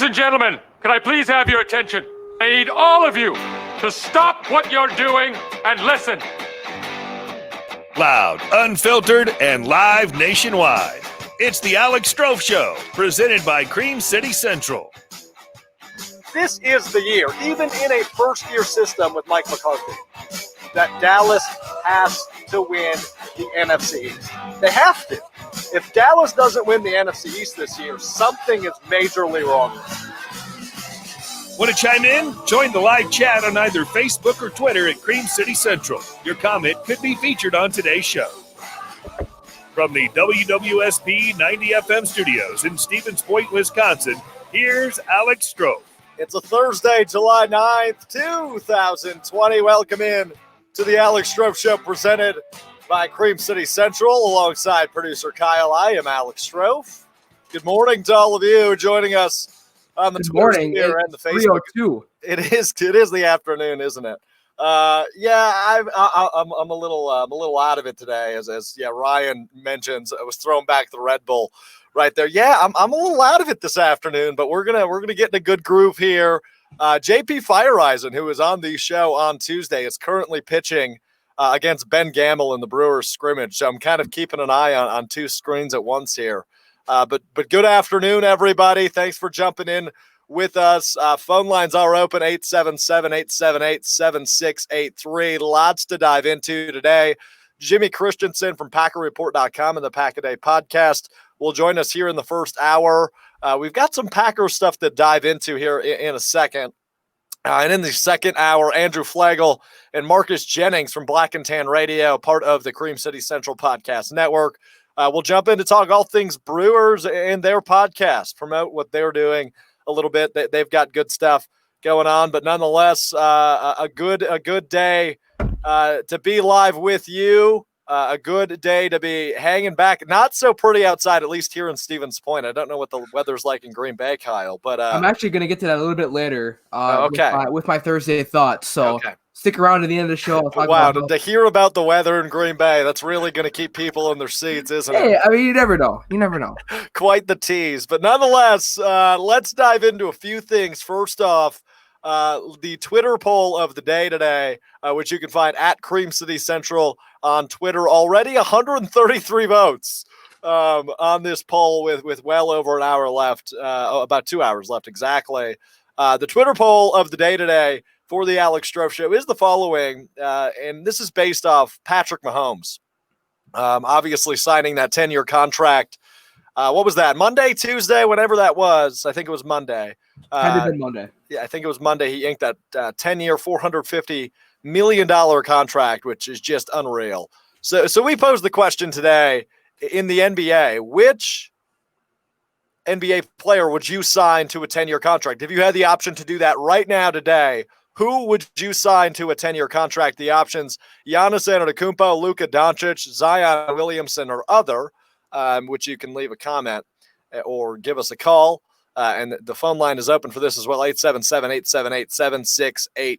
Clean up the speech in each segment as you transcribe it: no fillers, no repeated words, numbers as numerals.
and gentlemen, can I please have your attention? I need all of you to stop what you're doing and listen. Loud, unfiltered, and live nationwide. It's the Alex Strouf Show, presented by Cream City Central. This is the year, even in a first-year system with Mike McCarthy, that Dallas has to win the NFC East. They have to. If Dallas doesn't win the NFC East this year, something is majorly wrong. Want to chime in? Join the live chat on either Facebook or Twitter at Cream City Central. Your comment could be featured on today's show. From the WWSP 90 FM studios in Stevens Point, Wisconsin, here's Alex Strouf. It's a Thursday, July 9th, 2020. Welcome in to the Alex Strouf Show, presented by Cream City Central, alongside producer Kyle. I am Alex Strouf. Good morning to all of you joining us on the Twitter sphere and the Facebook. 3:02. It is the afternoon, isn't it? I'm a little out of it today, as Ryan mentions. I was throwing back the Red Bull right there. Yeah, I'm a little out of it this afternoon, but we're gonna get in a good groove here. JP Fireisen, who was on the show on Tuesday, is currently pitching against Ben Gamble in the Brewers scrimmage. So I'm kind of keeping an eye on two screens at once here. But good afternoon, everybody. Thanks for jumping in with us. Phone lines are open, 877-878-7683. Lots to dive into today. Jimmy Christensen from PackerReport.com and the Pack-A-Day podcast will join us here in the first hour. We've got some Packer stuff to dive into here in a second. And in the second hour, Andrew Flagel and Marcus Jennings from Black and Tan Radio, part of the Cream City Central Podcast Network. We'll jump in to talk all things Brewers and their podcast, promote what they're doing a little bit. They've got good stuff going on, but nonetheless, a good day to be live with you. A good day to be hanging back. Not so pretty outside, at least here in Stevens Point. I don't know what the weather's like in Green Bay, Kyle, but I'm actually going to get to that a little bit later. Okay. With my Thursday thoughts. So stick around to the end of the show. Wow, to hear about the weather in Green Bay, that's really going to keep people in their seats, isn't it? Hey, I mean, you never know. Quite the tease. But nonetheless, let's dive into a few things. First off, the Twitter poll of the day today, which you can find at Cream City Central on Twitter. Already 133 votes on this poll with well over an hour left, about 2 hours left exactly. The Twitter poll of the day today for the Alex Strouf Show is the following, and this is based off Patrick Mahomes, obviously signing that 10-year contract. What was that? Monday, Tuesday, whenever that was. I think it was Monday. Had to have been Monday. Yeah, I think it was Monday. He inked that 10-year, $450 million contract, which is just unreal. So we posed the question today in the NBA, which NBA player would you sign to a 10-year contract? If you had the option to do that right now today, who would you sign to a 10-year contract? The options: Giannis Antetokounmpo, Luka Doncic, Zion Williamson, or other, which you can leave a comment or give us a call. And the phone line is open for this as well, 877-878-7683.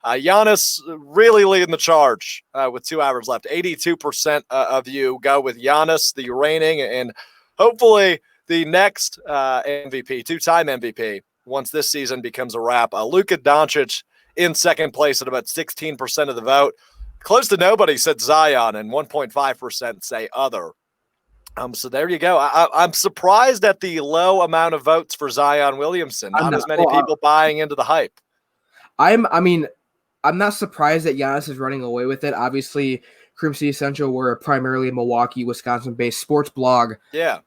Giannis really leading the charge with 2 hours left. 82% of you go with Giannis, the reigning and hopefully the next MVP, two-time MVP, once this season becomes a wrap. Luka Doncic in second place at about 16% of the vote. Close to nobody said Zion, and 1.5% say other. So there you go. I'm surprised at the low amount of votes for Zion Williamson. Not as many people buying into the hype. I'm not surprised that Giannis is running away with it. Obviously, Cream City Central, we're a primarily Milwaukee, Wisconsin-based sports blog. Yeah.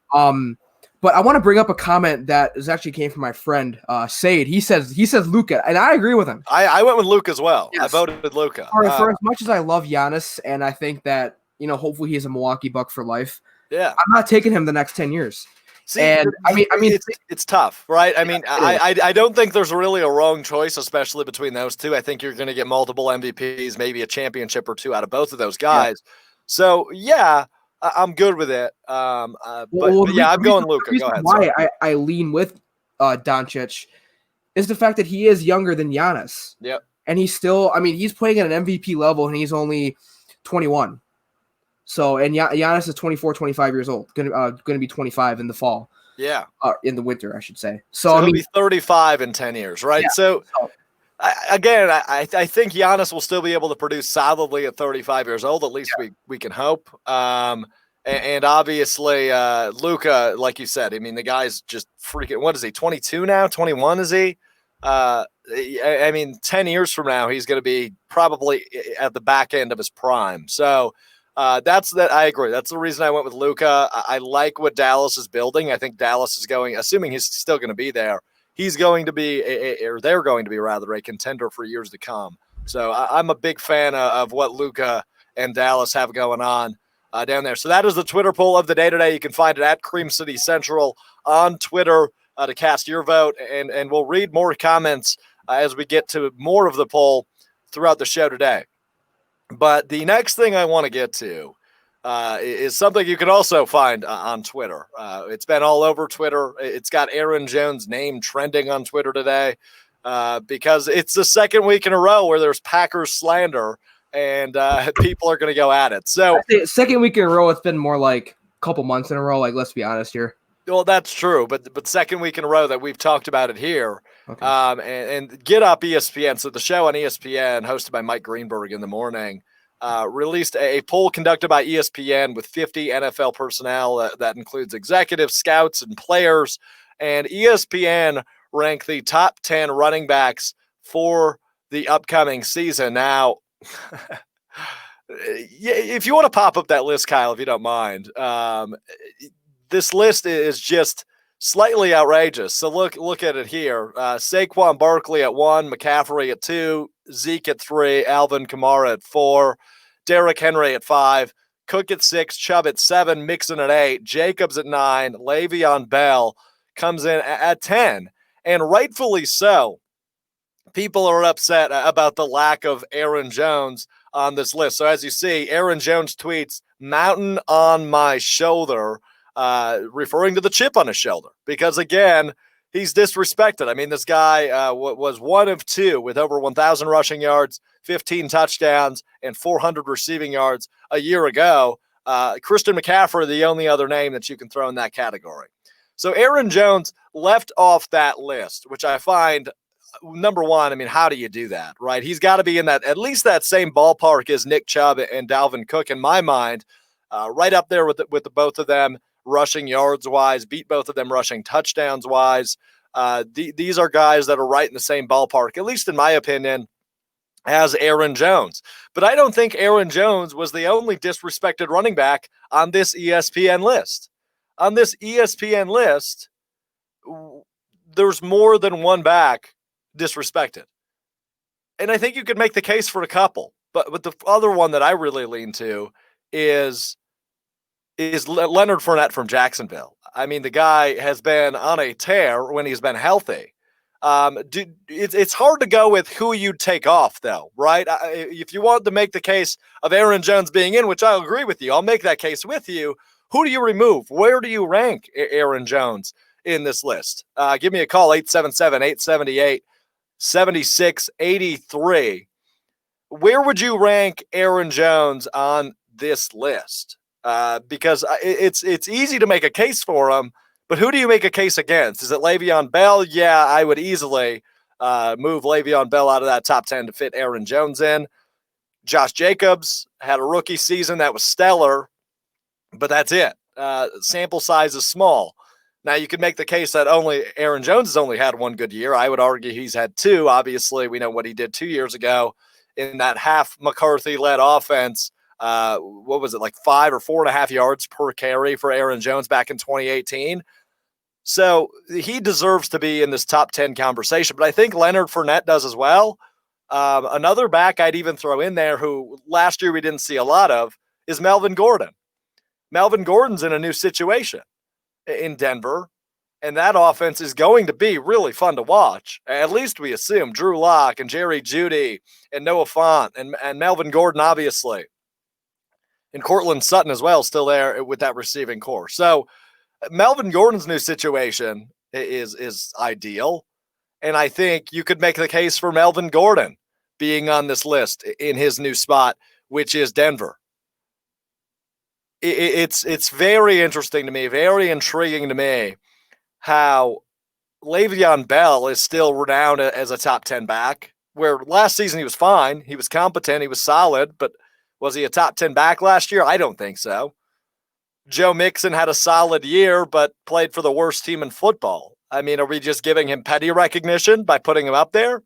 But I want to bring up a comment that actually came from my friend Said. He says Luka, and I agree with him. I went with Luka as well. Yes. I voted with Luka. For as much as I love Giannis, and I think that hopefully he's a Milwaukee Buck for life. Yeah, I'm not taking him the next 10 years. See, and I mean, it's tough, right? I mean, I don't think there's really a wrong choice, especially between those two. I think you're going to get multiple MVPs, maybe a championship or two out of both of those guys. Yeah. So yeah, I'm good with it. I'm going Luka. Go ahead. Why I lean with Doncic is the fact that he is younger than Giannis. Yep. And he's still, he's playing at an MVP level, and he's only 21. So, and Giannis is 24, 25 years old, going to be 25 in the fall. Yeah. In the winter, I should say. So So I he'll mean, be 35 in 10 years, right? yeah, So so- I think Giannis will still be able to produce solidly at 35 years old. At least we can hope. And obviously, Luka, like you said, I mean, the guy's just freaking. What is he? 22 now? 21 is he? I mean, 10 years from now, he's going to be probably at the back end of his prime. So that's that. I agree. That's the reason I went with Luka. I like what Dallas is building. I think Dallas is going, assuming he's still going to be there. He's going to be, or they're going to be rather, a contender for years to come. So I'm a big fan of what Luka and Dallas have going on down there. So that is the Twitter poll of the day today. You can find it at Cream City Central on Twitter to cast your vote, and we'll read more comments as we get to more of the poll throughout the show today. But the next thing I want to get to is something you can also find on Twitter. It's been all over Twitter. It's got Aaron Jones' name trending on Twitter today because it's the second week in a row where there's Packers slander and people are going to go at it. So second week in a row, it's been more like a couple months in a row. Like, let's be honest here. Well, that's true, but second week in a row that we've talked about it here. Okay. And Get Up ESPN, so the show on ESPN hosted by Mike Greenberg in the morning, released a poll conducted by ESPN with 50 NFL personnel that includes executives, scouts, and players. And ESPN ranked the top 10 running backs for the upcoming season. Now, if you want to pop up that list, Kyle, if you don't mind, this list is just slightly outrageous. So look at it here. Saquon Barkley at 1, McCaffrey at 2, Zeke at 3, Alvin Kamara at 4, Derrick Henry at 5, Cook at 6, Chubb at 7, Mixon at 8, Jacobs at 9, Le'Veon Bell comes in at 10. And rightfully so, people are upset about the lack of Aaron Jones on this list. So as you see, Aaron Jones tweets, "Mountain on my shoulder," referring to the chip on his shoulder, because again, he's disrespected. I mean, this guy was one of two with over 1,000 rushing yards, 15 touchdowns, and 400 receiving yards a year ago. Christian McCaffrey, the only other name that you can throw in that category. So Aaron Jones left off that list, which I find, number one, I mean, how do you do that, right? He's got to be in that, at least that same ballpark as Nick Chubb and Dalvin Cook, in my mind, right up there with the both of them. Rushing yards wise, beat both of them rushing touchdowns wise. These are guys that are right in the same ballpark, at least in my opinion, as Aaron Jones. But I don't think Aaron Jones was the only disrespected running back on this ESPN list. On this ESPN list, there's more than one back disrespected. And I think you could make the case for a couple. But the other one that I really lean to is Leonard Fournette from Jacksonville. I mean, the guy has been on a tear when he's been healthy. It's hard to go with who you'd take off, though, right? If you want to make the case of Aaron Jones being in, which I'll agree with you, I'll make that case with you. Who do you remove? Where do you rank Aaron Jones in this list? Give me a call, 877-878-7683. Where would you rank Aaron Jones on this list? Because it's easy to make a case for him, but who do you make a case against? Is it Le'Veon Bell? Yeah, I would easily move Le'Veon Bell out of that top 10 to fit Aaron Jones in. Josh Jacobs had a rookie season that was stellar, but that's it. Sample size is small. Now, you could make the case that only Aaron Jones has only had one good year. I would argue he's had two. Obviously, we know what he did 2 years ago in that half McCarthy-led offense. What was it, like 5 or 4.5 yards per carry for Aaron Jones back in 2018? So he deserves to be in this top 10 conversation, but I think Leonard Fournette does as well. Another back I'd even throw in there who last year we didn't see a lot of is Melvin Gordon. Melvin Gordon's in a new situation in Denver, and that offense is going to be really fun to watch. At least we assume. Drew Lock and Jerry Jeudy and Noah Fant and Melvin Gordon, obviously. And Cortland Sutton as well, still there with that receiving core. So Melvin Gordon's new situation is ideal. And I think you could make the case for Melvin Gordon being on this list in his new spot, which is Denver. It's very interesting to me, very intriguing to me how Le'Veon Bell is still renowned as a top 10 back, where last season he was fine. He was competent. He was solid, but was he a top 10 back last year? I don't think so. Joe Mixon had a solid year, but played for the worst team in football. I mean, are we just giving him petty recognition by putting him up there?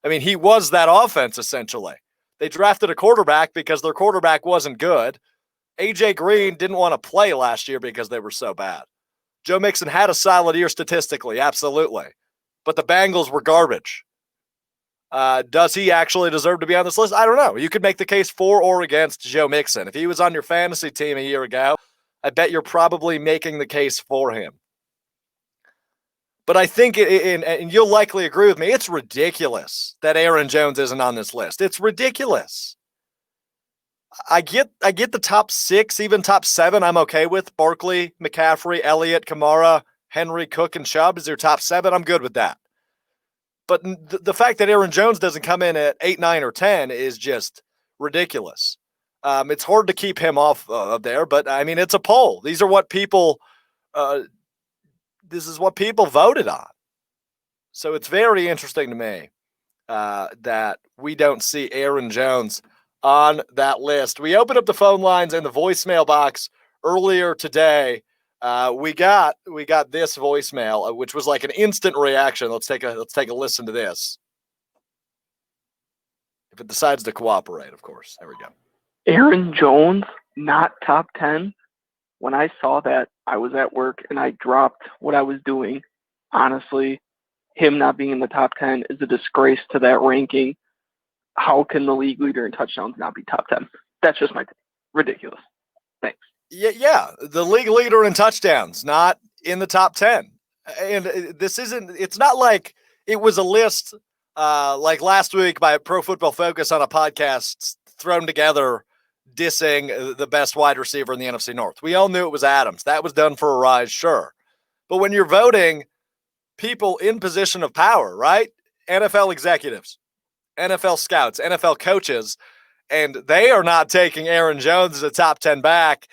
I mean, he was that offense, essentially. They drafted a quarterback because their quarterback wasn't good. A.J. Green didn't want to play last year because they were so bad. Joe Mixon had a solid year statistically, absolutely. But the Bengals were garbage. Does he actually deserve to be on this list? I don't know. You could make the case for or against Joe Mixon. If he was on your fantasy team a year ago, I bet you're probably making the case for him. But I think, and you'll likely agree with me, it's ridiculous that Aaron Jones isn't on this list. It's ridiculous. I get the top 6, even top 7 I'm okay with. Barkley, McCaffrey, Elliott, Kamara, Henry, Cook, and Chubb is your top 7. I'm good with that. But the fact that Aaron Jones doesn't come in at 8, 9, or 10 is just ridiculous. It's hard to keep him off of there, but I mean, it's a poll. These are what people, this is what people voted on. So it's very interesting to me that we don't see Aaron Jones on that list. We opened up the phone lines and the voicemail box earlier today. We got this voicemail, which was like an instant reaction. Let's take a listen to this. If it decides to cooperate, of course. There we go. Aaron Jones, not top 10. When I saw that, I was at work and I dropped what I was doing. Honestly, him not being in the top 10 is a disgrace to that ranking. How can the league leader in touchdowns not be top 10? That's just my thing. Ridiculous. Thanks. Yeah, the league leader in touchdowns, not in the top 10. And it's not like it was a list like last week by Pro Football Focus on a podcast thrown together dissing the best wide receiver in the NFC North. We all knew it was Adams. That was done for a rise, sure. But when you're voting people in position of power, right? NFL executives, NFL scouts, NFL coaches, and they are not taking Aaron Jones as a top 10 back,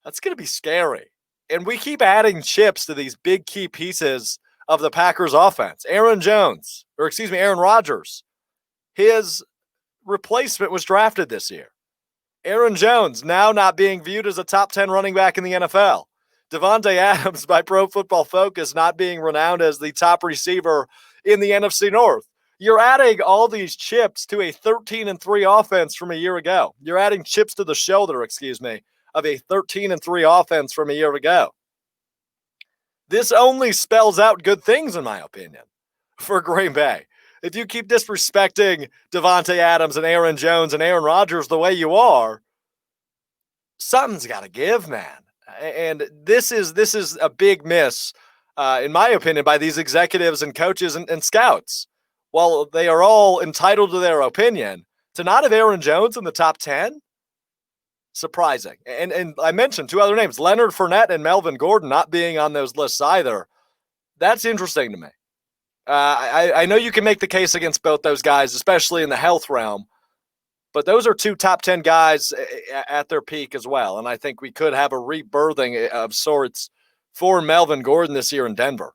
that's going to be scary. And we keep adding chips to these big key pieces of the Packers offense. Aaron Rodgers, his replacement was drafted this year. Aaron Jones now not being viewed as a top 10 running back in the NFL. Devontae Adams by Pro Football Focus not being renowned as the top receiver in the NFC North. You're adding all these chips to a 13-3 offense from a year ago. You're adding chips to the shoulder, of a 13-3 offense from a year ago. This only spells out good things, in my opinion, for Green Bay. If you keep disrespecting Devontae Adams and Aaron Jones and Aaron Rodgers the way you are, something's got to give, man. And this is a big miss, in my opinion, by these executives and coaches and scouts. While they are all entitled to their opinion, to not have Aaron Jones in the top 10, surprising. And I mentioned 2 other names, Leonard Fournette and Melvin Gordon, not being on those lists either. That's interesting to me. I know you can make the case against both those guys, especially in the health realm, but those are 2 top 10 guys at their peak as well. And I think we could have a rebirthing of sorts for Melvin Gordon this year in Denver.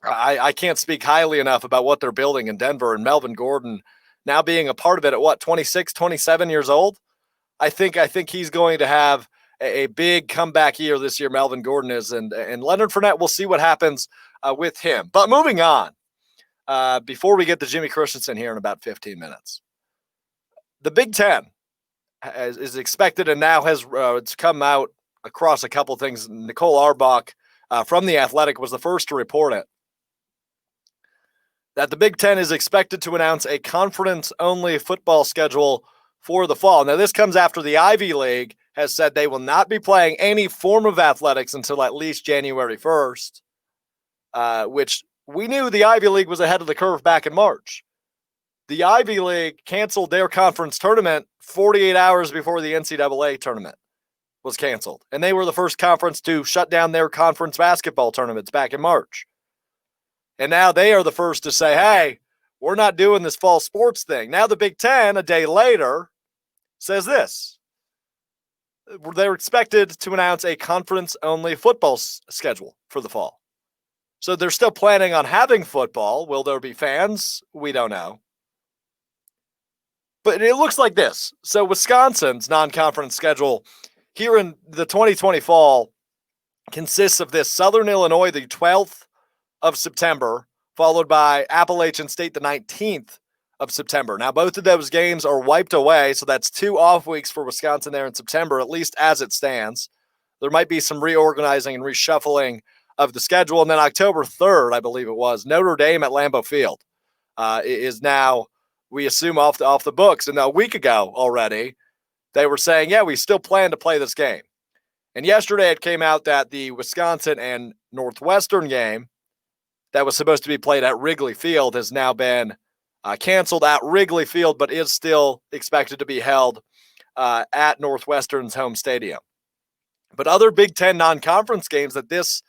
I can't speak highly enough about what they're building in Denver, and Melvin Gordon now being a part of it at 26, 27 years old. I think he's going to have a big comeback year this year, Melvin Gordon is, and Leonard Fournette, we'll see what happens with him. But moving on, before we get to Jimmy Christensen here in about 15 minutes, the Big Ten is expected and now has it's come out across a couple things. Nicole Auerbach from The Athletic was the first to report it, that the Big Ten is expected to announce a conference-only football schedule for the fall. Now, this comes after the Ivy League has said they will not be playing any form of athletics until at least January 1st, which we knew the Ivy League was ahead of the curve back in March. The Ivy League canceled their conference tournament 48 hours before the NCAA tournament was canceled, and they were the first conference to shut down their conference basketball tournaments back in March. And now they are the first to say, hey, we're not doing this fall sports thing. Now the Big Ten, a day later, says this. They're expected to announce a conference-only football schedule for the fall. So they're still planning on having football. Will there be fans? We don't know. But it looks like this. So Wisconsin's non-conference schedule here in the 2020 fall consists of this: Southern Illinois, the 12th of September, followed by Appalachian State, the 19th of September. Now, both of those games are wiped away, so that's 2 off weeks for Wisconsin there in September, at least as it stands. There might be some reorganizing and reshuffling of the schedule. And then October 3rd, I believe it was, Notre Dame at Lambeau Field is now, we assume, off the books. And a week ago already, they were saying, yeah, we still plan to play this game. And yesterday it came out that the Wisconsin and Northwestern game that was supposed to be played at Wrigley Field has now been canceled at Wrigley Field, but is still expected to be held at Northwestern's home stadium. But other Big Ten non-conference games that this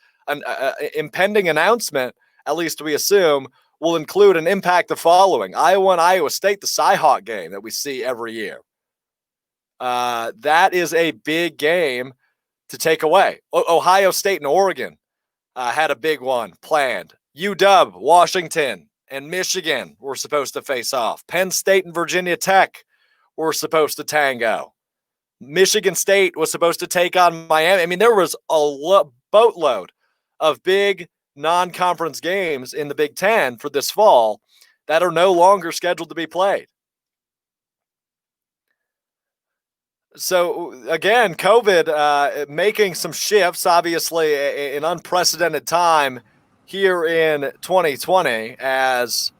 impending announcement, at least we assume, will include and impact the following: Iowa and Iowa State, the Cyhawk game that we see every year. That is a big game to take away. Ohio State and Oregon had a big one planned. UW, Washington, and Michigan were supposed to face off. Penn State and Virginia Tech were supposed to tango. Michigan State was supposed to take on Miami. I mean, there was a boatload of big non-conference games in the Big Ten for this fall that are no longer scheduled to be played. So, again, COVID making some shifts, obviously an unprecedented time here in 2020, as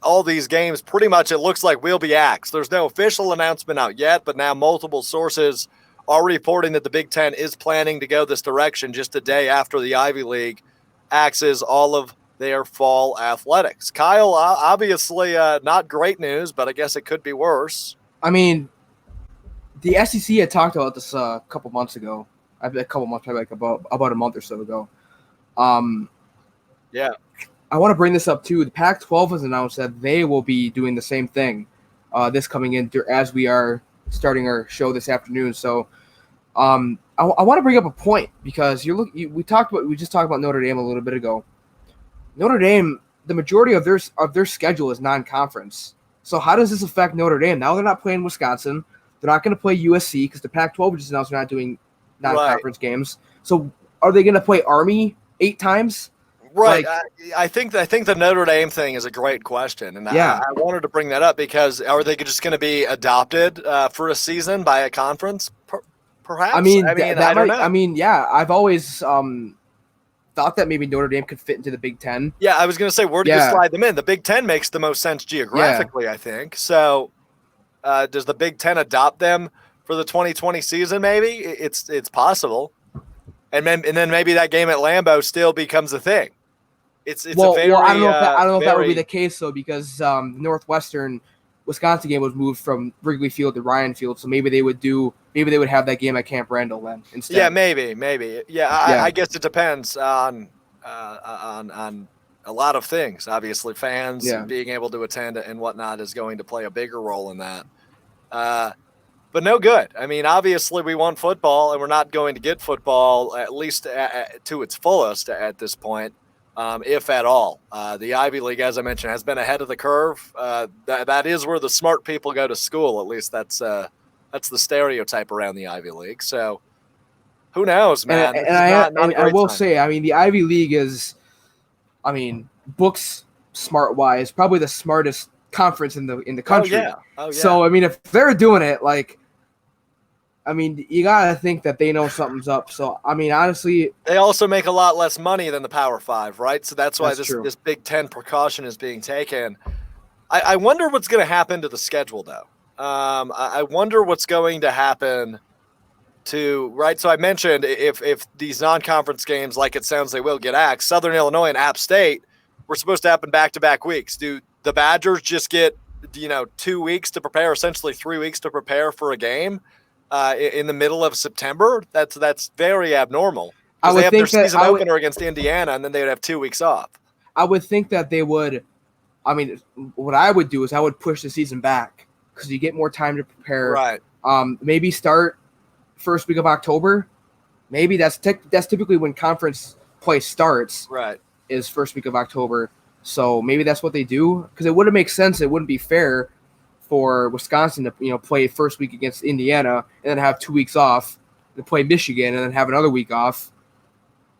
all these games pretty much, it looks like, will be axed. There's no official announcement out yet, but now multiple sources are reporting that the Big Ten is planning to go this direction just a day after the Ivy League axes all of their fall athletics. Kyle, obviously not great news, but I guess it could be worse. I mean, the SEC had talked about this a couple months ago. Probably like about a month or so ago. Yeah. I want to bring this up too. The Pac-12 has announced that they will be doing the same thing this coming in as we are starting our show this afternoon. So I want to bring up a point, because we just talked about Notre Dame a little bit ago. Notre Dame, the majority of their schedule is non-conference. So how does this affect Notre Dame? Now they're not playing Wisconsin. They're not going to play USC because the Pac-12 just announced they're not doing non-conference games. So are they going to play Army 8 times? Right. I think the Notre Dame thing is a great question. And I wanted to bring that up because are they just going to be adopted for a season by a conference? Perhaps. I don't know. I've always thought that maybe Notre Dame could fit into the Big Ten. Yeah, I was going to say, where do you slide them in? The Big Ten makes the most sense geographically, I think. So does the Big Ten adopt them for the 2020 season? Maybe it's possible. And then maybe that game at Lambeau still becomes a thing. I don't know if that would be the case though, because Northwestern Wisconsin game was moved from Wrigley Field to Ryan Field, so maybe they would have that game at Camp Randall then instead. Yeah, maybe. I guess it depends on a lot of things. Obviously, fans being able to attend and whatnot is going to play a bigger role in that. But no good. I mean, obviously we want football, and we're not going to get football, at least to its fullest at this point, if at all. The Ivy League, as I mentioned, has been ahead of the curve. That is where the smart people go to school. At least that's the stereotype around the Ivy League. So who knows, man? I will say, I mean, the Ivy League is, I mean, books smart wise, probably the smartest conference in the country. Oh, yeah. So I mean, if they're doing it, you gotta think that they know something's up. So I mean, honestly, they also make a lot less money than the Power Five, right? So that's why this Big Ten precaution is being taken. I wonder what's going to happen to the schedule, though. I wonder what's going to happen to, right? So I mentioned if these non-conference games, like it sounds they will, get axed, Southern Illinois and App State were supposed to happen back-to-back weeks. Do the Badgers just get 2 weeks to prepare, essentially 3 weeks to prepare for a game in the middle of September? That's very abnormal. They have their season opener against Indiana, and then they would have 2 weeks off. I would think that they would. I mean, what I would do is I would push the season back because you get more time to prepare. Right. Maybe start first week of October. Maybe that's typically when conference play starts. Right. is first week of October. So maybe that's what they do, because it wouldn't make sense. It wouldn't be fair for Wisconsin to play first week against Indiana and then have 2 weeks off, to play Michigan and then have another week off.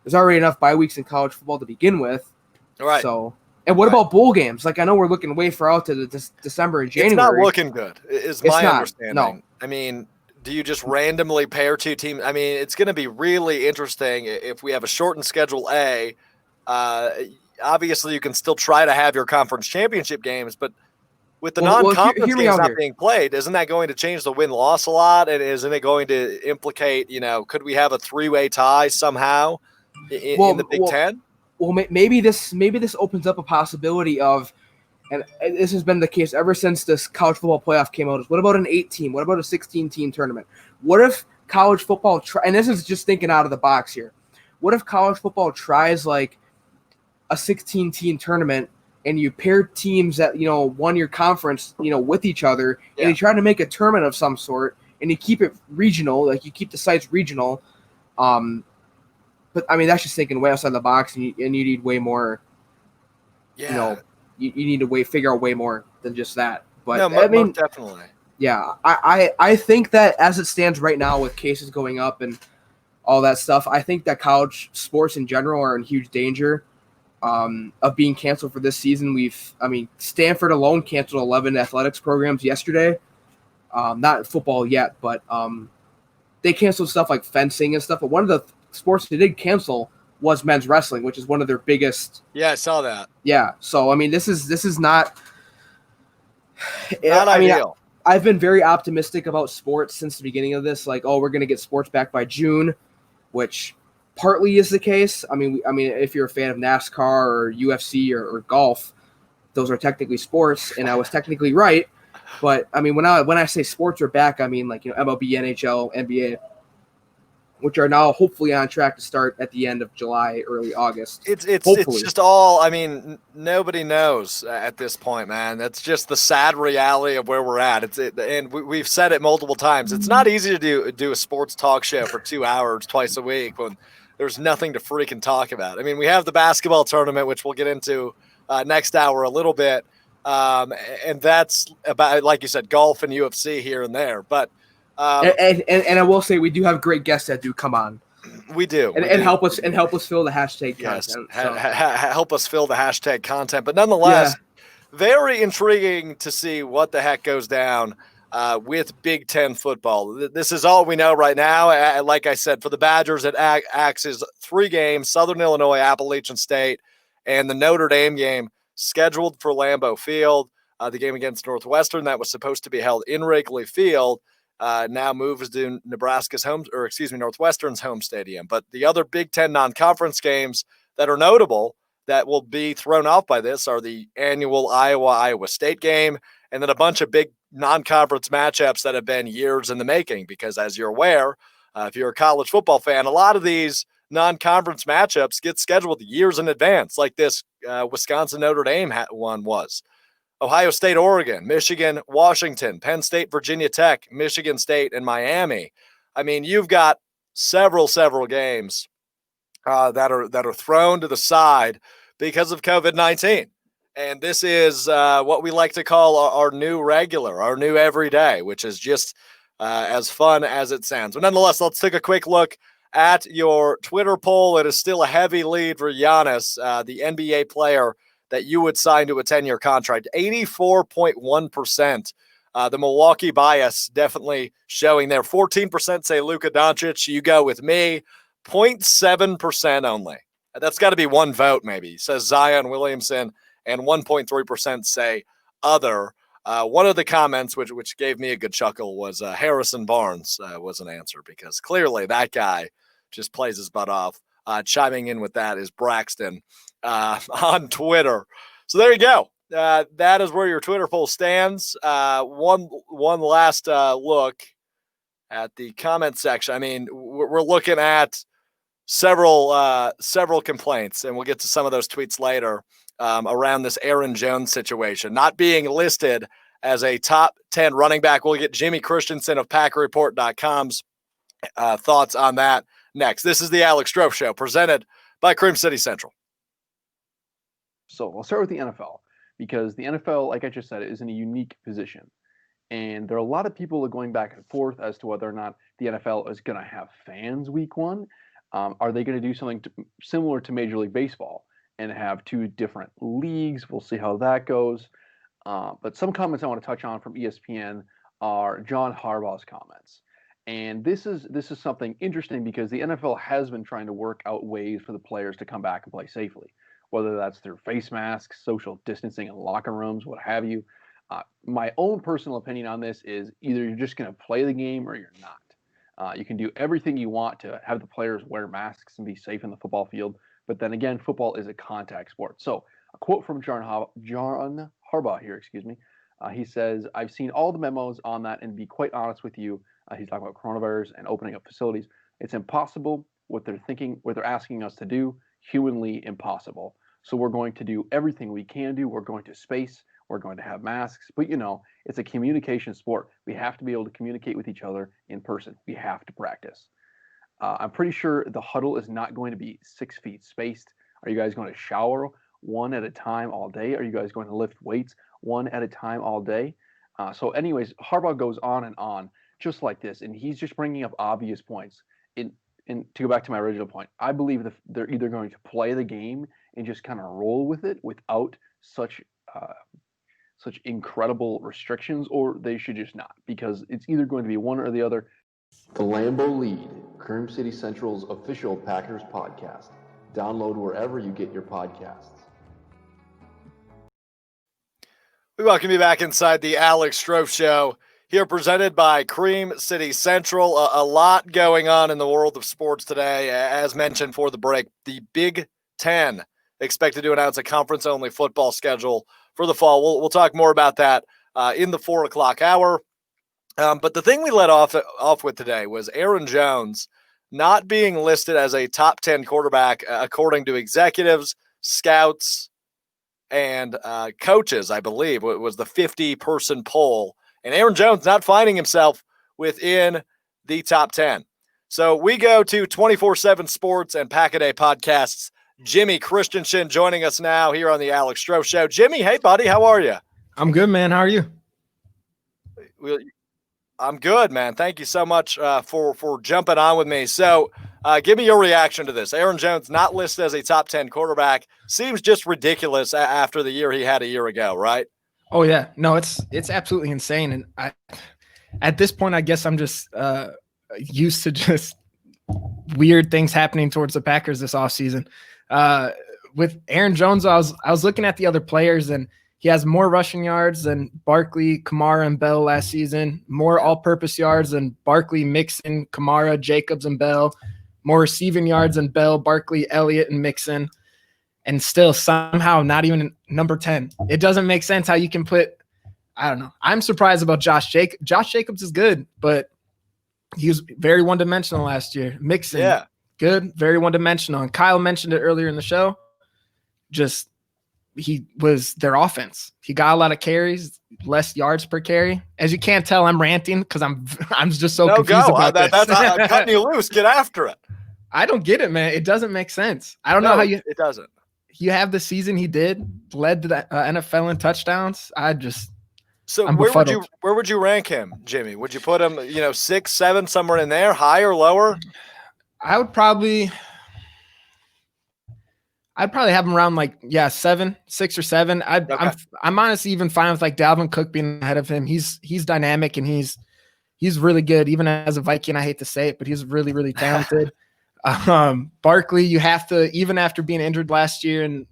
There's already enough bye weeks in college football to begin with. All right. So, and what about bowl games? Like, I know we're looking way far out to the December and January. It's not looking good, is my understanding. No. I mean, do you just randomly pair two teams? I mean, it's going to be really interesting if we have a shortened schedule A. Obviously, you can still try to have your conference championship games, but with the non-conference games not being played, isn't that going to change the win-loss a lot? And isn't it going to implicate, could we have a three-way tie somehow in the Big Ten? Well, maybe this opens up a possibility of, and this has been the case ever since this college football playoff came out, is what about an 8-team? What about a 16-team tournament? What if college football, and this is just thinking out of the box here, what if college football tries like a 16-team tournament, and you pair teams that, won your conference, with each other, and you try to make a tournament of some sort, and you keep it regional, like you keep the sites regional. But I mean, that's just thinking way outside the box, and you need way more. Yeah. You need to figure out way more than just that. But no, I mean, definitely. Yeah, I think that as it stands right now, with cases going up and all that stuff, I think that college sports in general are in huge danger of being canceled for this season. Stanford alone canceled 11 athletics programs yesterday. Not football yet, but they canceled stuff like fencing and stuff. But one of the sports they did cancel was men's wrestling, which is one of their biggest. Yeah, I saw that. Yeah, so I mean, this is not ideal. I've been very optimistic about sports since the beginning of this. Like, we're going to get sports back by June, which partly is the case. I mean, if you're a fan of NASCAR or UFC or golf, those are technically sports, and I was technically right. But I mean, when I say sports are back, I mean like MLB, NHL, NBA, which are now hopefully on track to start at the end of July, early August. It's just all. I mean, nobody knows at this point, man. That's just the sad reality of where we're at. And we've said it multiple times. It's not easy to do a sports talk show for 2 hours twice a week when there's nothing to freaking talk about. I mean, we have the basketball tournament, which we'll get into next hour a little bit. And that's about, like you said, golf and UFC here and there. But and I will say we do have great guests that do come on. We do. And help us fill the hashtag yes, content. Help us fill the hashtag content. But nonetheless, very intriguing to see what the heck goes down with Big Ten football. This is all we know right now. Like I said, for the Badgers, it acts as 3 games: Southern Illinois, Appalachian State, and the Notre Dame game scheduled for Lambeau Field. The game against Northwestern that was supposed to be held in Wrigley Field now moves to Northwestern's home stadium. But the other Big Ten non-conference games that are notable that will be thrown off by this are the annual Iowa State game, and then a bunch of big non-conference matchups that have been years in the making. Because as you're aware, if you're a college football fan, a lot of these non-conference matchups get scheduled years in advance, like this Wisconsin Notre Dame one was. Ohio State, Oregon, Michigan, Washington, Penn State, Virginia Tech, Michigan State, and Miami. I mean, you've got several games that are thrown to the side because of COVID-19. And this is what we like to call our new regular, our new everyday, which is just as fun as it sounds. But nonetheless, let's take a quick look at your Twitter poll. It is still a heavy lead for Giannis, the NBA player that you would sign to a 10-year contract. 84.1%. The Milwaukee bias definitely showing there. 14% say Luka Doncic. You go with me. 0.7% only. That's got to be one vote maybe. Says Zion Williamson. And 1.3% say other. One of the comments, which gave me a good chuckle, was Harrison Barnes was an answer, because clearly that guy just plays his butt off. Chiming in with that is Braxton on Twitter. So there you go. That is where your Twitter poll stands. One last look at the comment section. I mean, we're looking at several complaints, and we'll get to some of those tweets later around this Aaron Jones situation not being listed as a top 10 running back. We'll get Jimmy Christensen of PackerReport.com's thoughts on that next. This is the Alex Strouf Show, presented by Cream City Central. So I'll start with the NFL, because the NFL, like I just said, is in a unique position. And there are a lot of people going back and forth as to whether or not the NFL is going to have fans week one. Are they going to do something similar to Major League Baseball and have two different leagues? We'll see how that goes. But some comments I want to touch on from ESPN are John Harbaugh's comments. And this is something interesting, because the NFL has been trying to work out ways for the players to come back and play safely, whether that's through face masks, social distancing in locker rooms, what have you. My own personal opinion on this is either you're just going to play the game or you're not. You can do everything you want to have the players wear masks and be safe in the football field, but then again, football is a contact sport. So a quote from John Harbaugh here, he says, "I've seen all the memos on that, and to be quite honest with you," he's talking about coronavirus and opening up facilities, "it's impossible what they're asking us to do, humanly impossible. So we're going to do everything we can do. We're going to space. We're going to have masks. But, it's a communication sport. We have to be able to communicate with each other in person. We have to practice. I'm pretty sure the huddle is not going to be 6 feet spaced. Are you guys going to shower one at a time all day? Are you guys going to lift weights one at a time all day?" So anyways, Harbaugh goes on just like this, and he's just bringing up obvious points. And to go back to my original point, I believe that they're either going to play the game and just kind of roll with it without such incredible restrictions, or they should just not, because it's either going to be one or the other. The Lambeau Lead, Cream City Central's official Packers podcast. Download wherever you get your podcasts. We welcome you back inside the Alex Strouf Show, here presented by Cream City Central. A lot going on in the world of sports today. As mentioned for the break, the Big Ten expected to announce a conference-only football schedule for the fall. We'll talk more about that in the 4 o'clock hour. But the thing we let off with today was Aaron Jones not being listed as a top 10 quarterback, according to executives, scouts, and coaches, I believe. It was the 50-person poll. And Aaron Jones not finding himself within the top 10. So we go to 24/7 Sports and Pack-A-Day Podcasts. Jimmy Christensen joining us now here on the Alex Strouf Show. Jimmy, hey, buddy, how are you? I'm good, man. How are you? I'm good, man. Thank you so much for jumping on with me. So give me your reaction to this. Aaron Jones not listed as a top 10 quarterback seems just ridiculous after the year he had a year ago, right? Oh, yeah. No, it's absolutely insane. And at this point, I guess I'm just used to just weird things happening towards the Packers this offseason. With Aaron Jones, I was looking at the other players, and he has more rushing yards than Barkley, Kamara, and Bell last season, more all-purpose yards than Barkley, Mixon, Kamara, Jacobs, and Bell, more receiving yards than Bell, Barkley, Elliott, and Mixon, and still somehow not even number 10. It doesn't make sense how you can put – I don't know. I'm surprised about Josh Jacobs. Josh Jacobs is good, but he was very one-dimensional last year. Mixon, good, very one-dimensional. And Kyle mentioned it earlier in the show. Just he was their offense. He got a lot of carries, less yards per carry. As you can't tell, I'm ranting because I'm just so confused about this. I'm cutting you loose. Get after it. I don't get it, man. It doesn't make sense. I don't know how you. It doesn't. You have the season he did, led to the NFL in touchdowns. So I'm where would you rank him, Jimmy? Would you put him, 6, 7, somewhere in there, higher, lower? I'd probably have him around 6 or 7. I'm honestly even fine with Dalvin Cook being ahead of him. He's dynamic and he's really good. Even as a Viking, I hate to say it, but he's really, really talented. Barkley, you have to, even after being injured last year and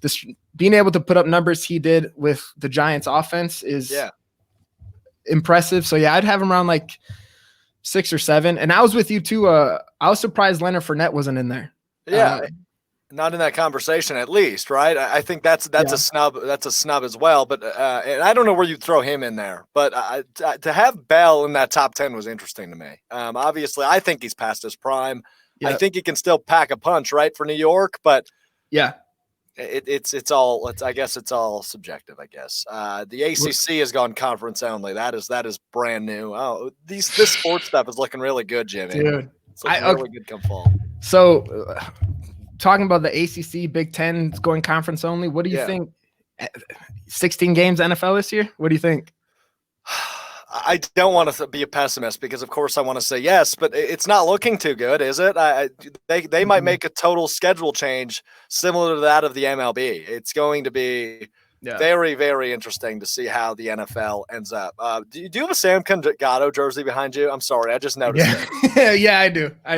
this being able to put up numbers he did with the Giants offense is impressive. So I'd have him around 6 or 7. And I was with you too. I was surprised Leonard Fournette wasn't in there. Yeah. Not in that conversation, at least, right? I think that's a snub. That's a snub as well. But and I don't know where you'd throw him in there. But to have Bell in that top 10 was interesting to me. Obviously, I think he's past his prime. I think he can still pack a punch, right, for New York. But it's all. I guess it's all subjective. I guess the ACC has gone conference only. That is brand new. Oh, this sports stuff is looking really good, Jimmy. Dude, it's looking really good come fall. So. talking about the ACC, Big Ten going conference only. What do you think? 16 games NFL this year? What do you think? I don't want to be a pessimist because, of course, I want to say yes, but it's not looking too good, is it? They might make a total schedule change similar to that of the MLB. It's going to be very, very interesting to see how the NFL ends up. Do you have a Sam Congato jersey behind you? I'm sorry, I just noticed it. Yeah, I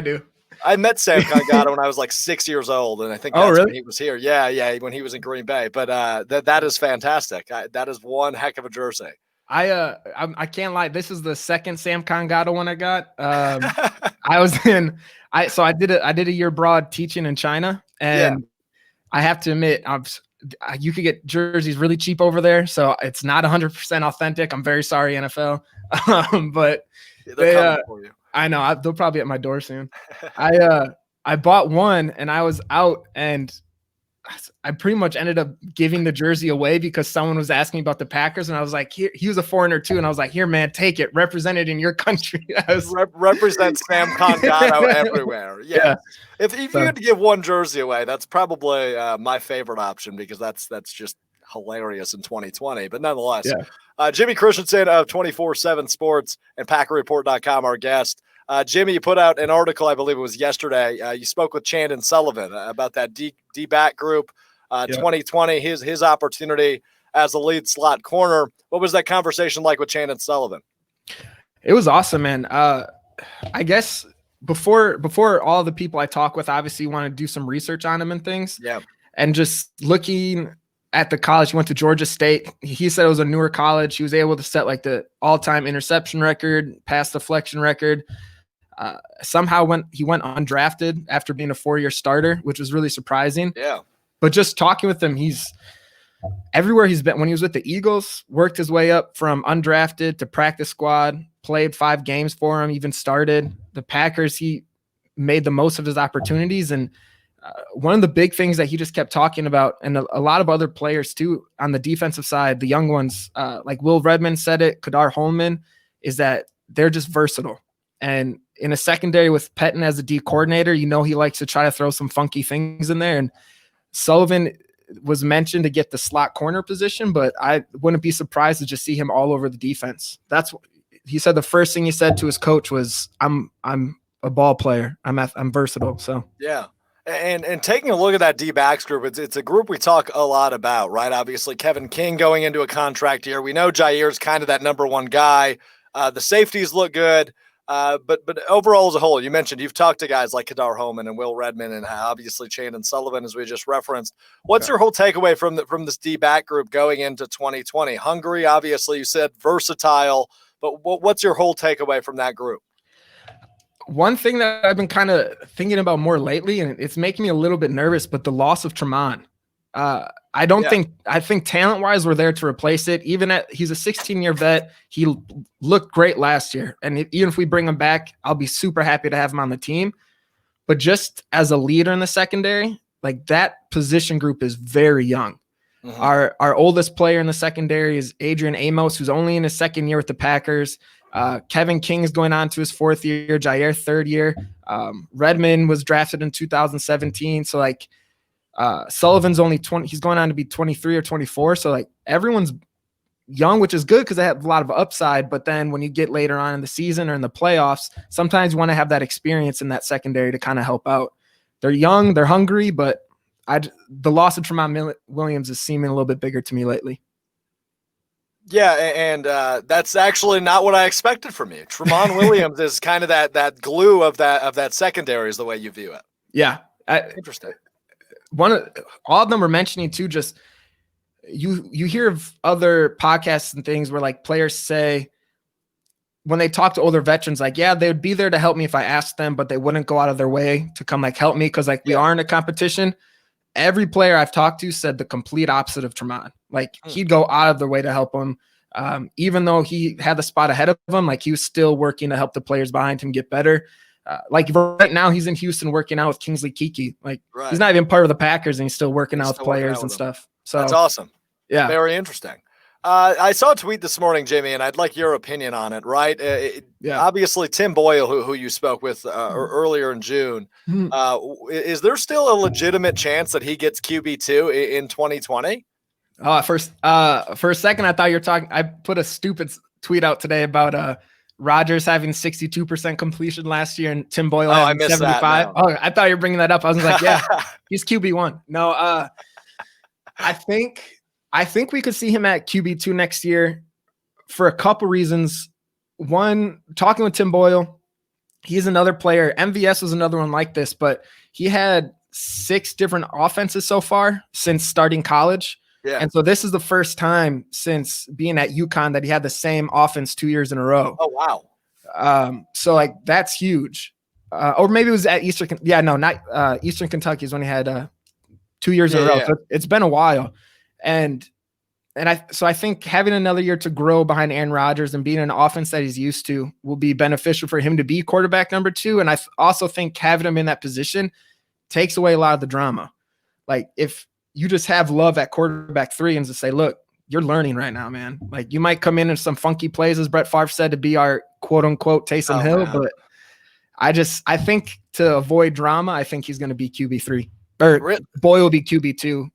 do. I met Sam Congato when I was like 6 years old, and I think that's when he was here. Yeah, when he was in Green Bay. But that is fantastic. That is one heck of a jersey. I can't lie. This is the second Sam Congato one I got. I did a year abroad teaching in China, and I have to admit, you could get jerseys really cheap over there, so it's not 100% authentic. I'm very sorry, NFL, but they're coming for you. I know they'll probably be at my door soon. I bought one and I was out and I pretty much ended up giving the jersey away because someone was asking about the Packers and I was like, he was a foreigner too. And I was like, here, man, take it. Represent it in your country. Represent Sam Congato everywhere. Yeah. If you had to give one jersey away, that's probably my favorite option because that's just hilarious in 2020. But nonetheless, Jimmy Christensen of 24/7 Sports and PackerReport.com, our guest. Jimmy, you put out an article, I believe it was yesterday. You spoke with Chandon Sullivan about that D-back group, 2020, his opportunity as a lead slot corner. What was that conversation like with Chandon Sullivan? It was awesome, man. I guess before all the people I talk with, obviously want to do some research on him and things. Yeah. And just looking at the college, he went to Georgia State. He said it was a newer college. He was able to set like the all-time interception record, pass deflection record. Somehow he went undrafted after being a 4-year starter, which was really surprising. Yeah. But just talking with him, he's everywhere he's been. When he was with the Eagles, worked his way up from undrafted to practice squad, played 5 games for him, even started. The Packers, he made the most of his opportunities. And one of the big things that he just kept talking about, and a lot of other players too on the defensive side, the young ones, like Will Redmond said it, Kadar Holman, is that they're just versatile. And in a secondary with Pettin as a D coordinator, he likes to try to throw some funky things in there. And Sullivan was mentioned to get the slot corner position, but I wouldn't be surprised to just see him all over the defense. That's what he said. The first thing he said to his coach was, I'm a ball player. I'm versatile. So, yeah. And taking a look at that D-backs group, it's a group we talk a lot about, right? Obviously, Kevin King going into a contract year. We know Jair's kind of that number one guy. The safeties look good. But overall as a whole, you mentioned you've talked to guys like Kadar Holman and Will Redmond and obviously Chandon Sullivan, as we just referenced. What's your whole takeaway from this D-back group going into 2020? Hungry, obviously, you said versatile, but what's your whole takeaway from that group? One thing that I've been kind of thinking about more lately, and it's making me a little bit nervous, but the loss of Tremont. I think talent-wise we're there to replace it. He's a 16-year vet. He looked great last year. And even if we bring him back, I'll be super happy to have him on the team. But just as a leader in the secondary, like that position group is very young. Mm-hmm. Our oldest player in the secondary is Adrian Amos, who's only in his second year with the Packers. Kevin King is going on to his 4th year, Jair 3rd year. Redmond was drafted in 2017. So like Sullivan's only 20, he's going on to be 23 or 24. So like everyone's young, which is good because they have a lot of upside. But then when you get later on in the season or in the playoffs, sometimes you want to have that experience in that secondary to kind of help out. They're young, they're hungry, but the loss of Tremont Williams is seeming a little bit bigger to me lately. Yeah, and that's actually not what I expected from you. Tremont Williams is kind of that glue of that secondary is the way you view it. Yeah. Interesting. All of them were mentioning too, just you hear of other podcasts and things where like players say when they talk to older veterans, like, yeah, they would be there to help me if I asked them, but they wouldn't go out of their way to come like help me because like we are in a competition. Every player I've talked to said the complete opposite of Tremont. Like he'd go out of their way to help him. Even though he had the spot ahead of him, like he was still working to help the players behind him get better. Like right now he's in Houston working out with Kingsley Keke. Like he's not even part of the Packers and he's still working out with players and stuff. So that's awesome. Yeah. Very interesting. I saw a tweet this morning, Jimmy, and I'd like your opinion on it, right? Obviously, Tim Boyle, who you spoke with earlier in June, is there still a legitimate chance that he gets QB2 in 2020? For a second, I thought you were talking. I put a stupid tweet out today about Rodgers having 62% completion last year and Tim Boyle having 75. No. Oh, I thought you were bringing that up. I was like, yeah, he's QB1. No, I think we could see him at QB2 next year for a couple reasons. One, talking with Tim Boyle, he's another player. MVS was another one like this, but he had 6 different offenses so far since starting college. Yeah. And so this is the first time since being at UConn that he had the same offense 2 years in a row. Oh, wow. So like that's huge. Or maybe it was at Eastern. Yeah, no, not Eastern Kentucky is when he had 2 years in a row. Yeah. So it's been a while. And I think having another year to grow behind Aaron Rodgers and being an offense that he's used to will be beneficial for him to be quarterback number 2. And I also think having him in that position takes away a lot of the drama. Like if you just have Love at quarterback 3 and just say, look, you're learning right now, man. Like you might come in some funky plays, as Brett Favre said, to be our quote unquote Taysom Hill. Man. But I think to avoid drama, I think he's going to be QB3 or Boyle will be QB2.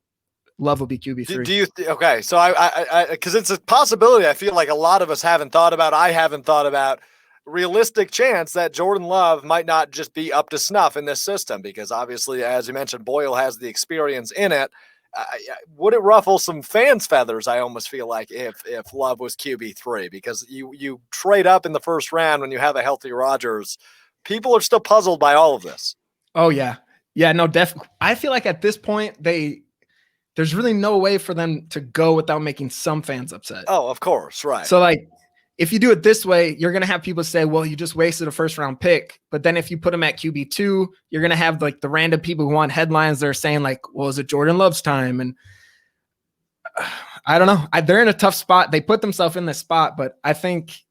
Love will be QB3. Do you okay? So I because it's a possibility. I feel like a lot of us haven't thought about. I haven't thought about realistic chance that Jordan Love might not just be up to snuff in this system because obviously, as you mentioned, Boyle has the experience in it. Would it ruffle some fans' feathers? I almost feel like if Love was QB3 because you trade up in the first round when you have a healthy Rodgers, people are still puzzled by all of this. Oh yeah, no, definitely. I feel like at this point there's really no way for them to go without making some fans upset. Oh, of course. Right. So like, if you do it this way, you're going to have people say, well, you just wasted a first round pick. But then if you put him at QB2, you're going to have like the random people who want headlines that are saying like, well, is it Jordan Love's time? And I don't know. They're in a tough spot. They put themselves in this spot, but I think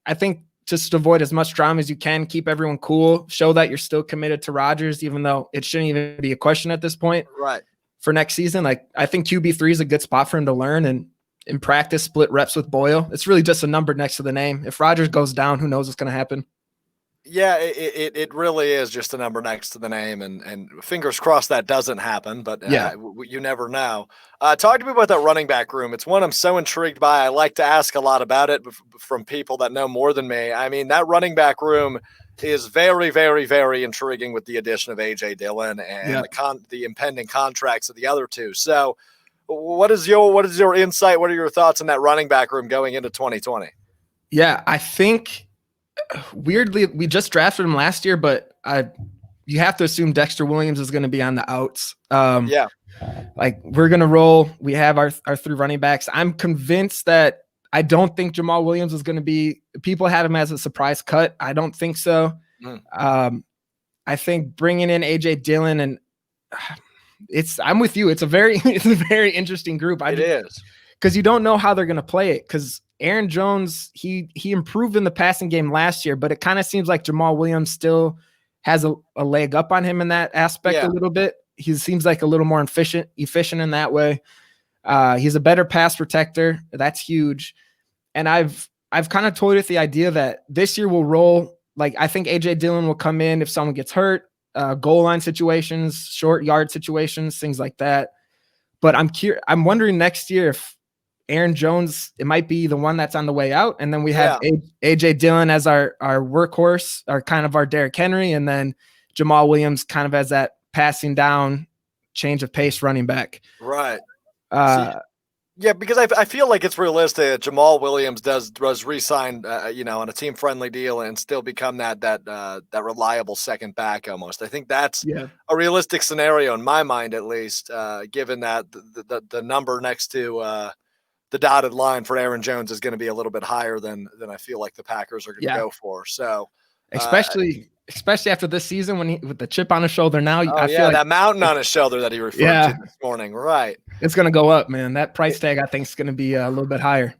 just to avoid as much drama as you can, keep everyone cool, show that you're still committed to Rodgers, even though it shouldn't even be a question at this point. Right. For next season, like I think QB3 is a good spot for him to learn and in practice split reps with Boyle. It's really just a number next to the name. If Rodgers goes down, who knows what's going to happen? Yeah, it really is just a number next to the name, and fingers crossed that doesn't happen. But you never know. Talk to me about that running back room. It's one I'm so intrigued by. I like to ask a lot about it from people that know more than me. I mean, that running back room is very, very, very intriguing with the addition of A.J. Dillon and the impending contracts of the other two. So what is your insight? What are your thoughts on that running back room going into 2020? Yeah, I think weirdly, we just drafted him last year, but you have to assume Dexter Williams is going to be on the outs. Like we're going to roll. We have our 3 running backs. I'm convinced that I don't think Jamal Williams is going to be – people had him as a surprise cut. I don't think so. I think bringing in A.J. Dillon and I'm with you. It's a very interesting group. It is. Because you don't know how they're going to play it because Aaron Jones, he improved in the passing game last year, but it kind of seems like Jamal Williams still has a leg up on him in that aspect a little bit. He seems like a little more efficient in that way. He's a better pass protector. That's huge. And I've kind of toyed with the idea that this year we'll roll. Like I think A.J. Dillon will come in if someone gets hurt, goal line situations, short yard situations, things like that. But I'm wondering next year if Aaron Jones, it might be the one that's on the way out. And then we have A.J. Dillon as our workhorse, or kind of our Derrick Henry. And then Jamal Williams kind of as that passing down, change of pace running back. Right. Yeah, because I feel like it's realistic that Jamal Williams does re-sign, on a team-friendly deal and still become that reliable second back almost. I think that's a realistic scenario in my mind, at least, given that the number next to the dotted line for Aaron Jones is going to be a little bit higher than I feel like the Packers are going to go for. So, especially after this season with the chip on his shoulder now. I feel like that mountain on his shoulder that he referred to this morning. Right. It's going to go up, man. That price tag, I think, is going to be a little bit higher.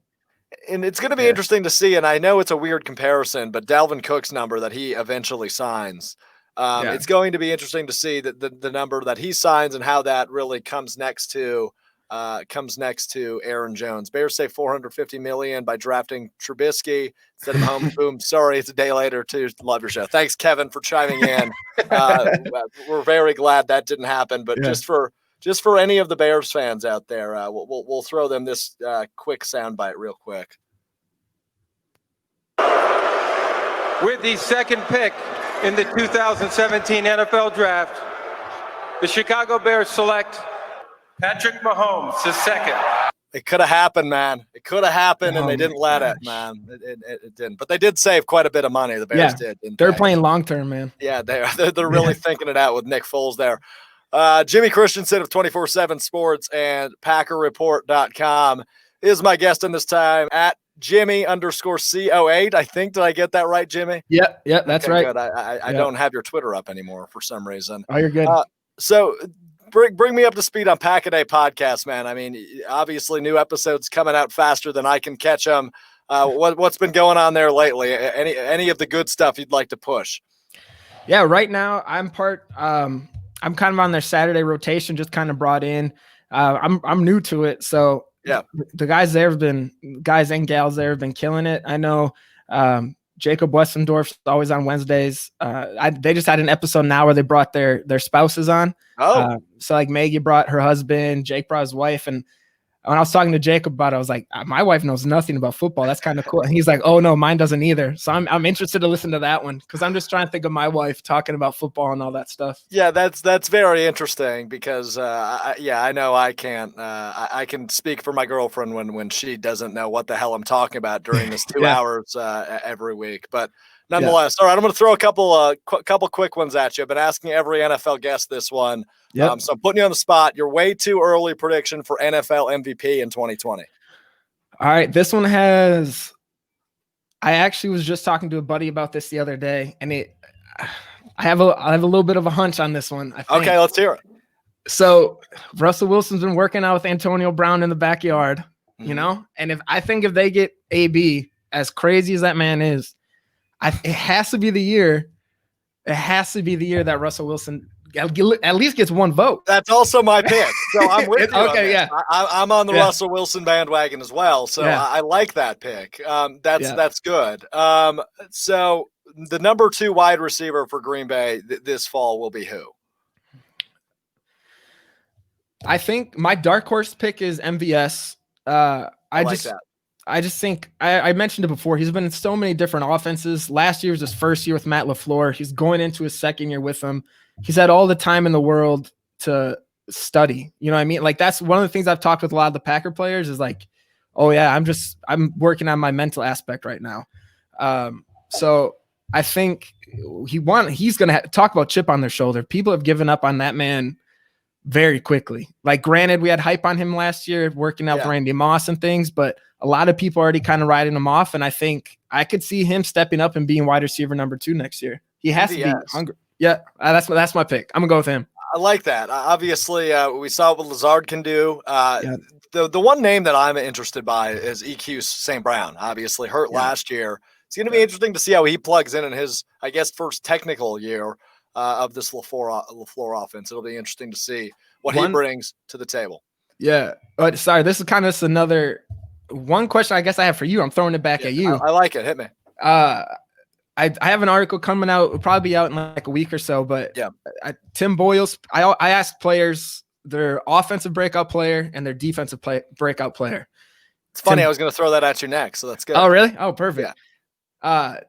And it's going to be interesting to see. And I know it's a weird comparison, but Dalvin Cook's number that he eventually signs, it's going to be interesting to see the number that he signs and how that really comes next to comes next to Aaron Jones. Bears save $450 million by drafting Trubisky instead of home. Boom. Sorry, it's a day later too. Love your show. Thanks, Kevin, for chiming in. We're very glad that didn't happen. But just for any of the Bears fans out there, we'll throw them this quick soundbite real quick. With the second pick in the 2017 NFL Draft, the Chicago Bears select Patrick Mahomes, the second. It could have happened, man. It could have happened, and they didn't let it, man. It didn't. But they did save quite a bit of money. The Bears did. They're playing long term, man. Yeah, they're really thinking it out with Nick Foles there. Jimmy Christensen of 24/7 Sports and PackerReport.com is my guest in this time at Jimmy_CO8. I think, did I get that right, Jimmy? Yeah, that's right. Good. I don't have your Twitter up anymore for some reason. Oh, you're good. So bring me up to speed on Pack-A-Day podcast, man. I mean, obviously new episodes coming out faster than I can catch them. What's been going on there lately? Any of the good stuff you'd like to push? Yeah, right now I'm kind of on their Saturday rotation, just kind of brought in. I'm new to it, so yeah, the guys and gals there have been killing it. I know Jacob Westendorf's always on Wednesdays. They just had an episode now where they brought their spouses on. Oh, so like Maggie brought her husband, Jake brought his wife, and when I was talking to Jacob about it, I was like, my wife knows nothing about football. That's kind of cool. And he's like, oh no, mine doesn't either. So I'm interested to listen to that one because I'm just trying to think of my wife talking about football and all that stuff. Yeah, that's very interesting because I know I can't. I can speak for my girlfriend when she doesn't know what the hell I'm talking about during this 2 hours every week. But nonetheless, all right, I'm going to throw a couple quick ones at you. I've been asking every NFL guest this one. Yep. So I'm putting you on the spot. Your way too early prediction for NFL MVP in 2020. All right, this one has. I actually was just talking to a buddy about this the other day, and I have a little bit of a hunch on this one. I think. Okay, let's hear it. So Russell Wilson's been working out with Antonio Brown in the backyard, you know, and if they get AB, as crazy as that man is, it has to be the year. It has to be the year that Russell Wilson at least gets one vote. That's also my pick. So I'm with you. Okay, yeah. I'm on the Russell Wilson bandwagon as well. So I like that pick. That's good. So the number 2 wide receiver for Green Bay this fall will be who? I think my dark horse pick is MVS. I just think I mentioned it before. He's been in so many different offenses. Last year was his first year with Matt LaFleur. He's going into his second year with him. He's had all the time in the world to study. You know what I mean? Like that's one of the things I've talked with a lot of the Packer players is like, oh yeah, I'm working on my mental aspect right now. So I think he's going to talk about chip on their shoulder. People have given up on that man very quickly. Like granted, we had hype on him last year, working out with Randy Moss and things, but a lot of people already kind of riding him off. And I think I could see him stepping up and being wide receiver number 2 next year. He has to be hungry. Yeah, that's my pick. I'm gonna go with him. I like that. Obviously, we saw what Lazard can do. The one name that I'm interested by is EQ St. Brown. Obviously, hurt last year. It's going to be interesting to see how he plugs in his, I guess, first technical year of this LaFleur offense. It'll be interesting to see what he brings to the table. Yeah, but sorry, this is kind of another one question I guess I have for you. I'm throwing it back at you. I like it. Hit me. I have an article coming out. It'll probably be out in like a week or so. But Tim Boyle's. I asked players their offensive breakout player and their defensive breakout player. It's funny. I was going to throw that at you next, so that's good. Oh, really? Oh, perfect. Yeah.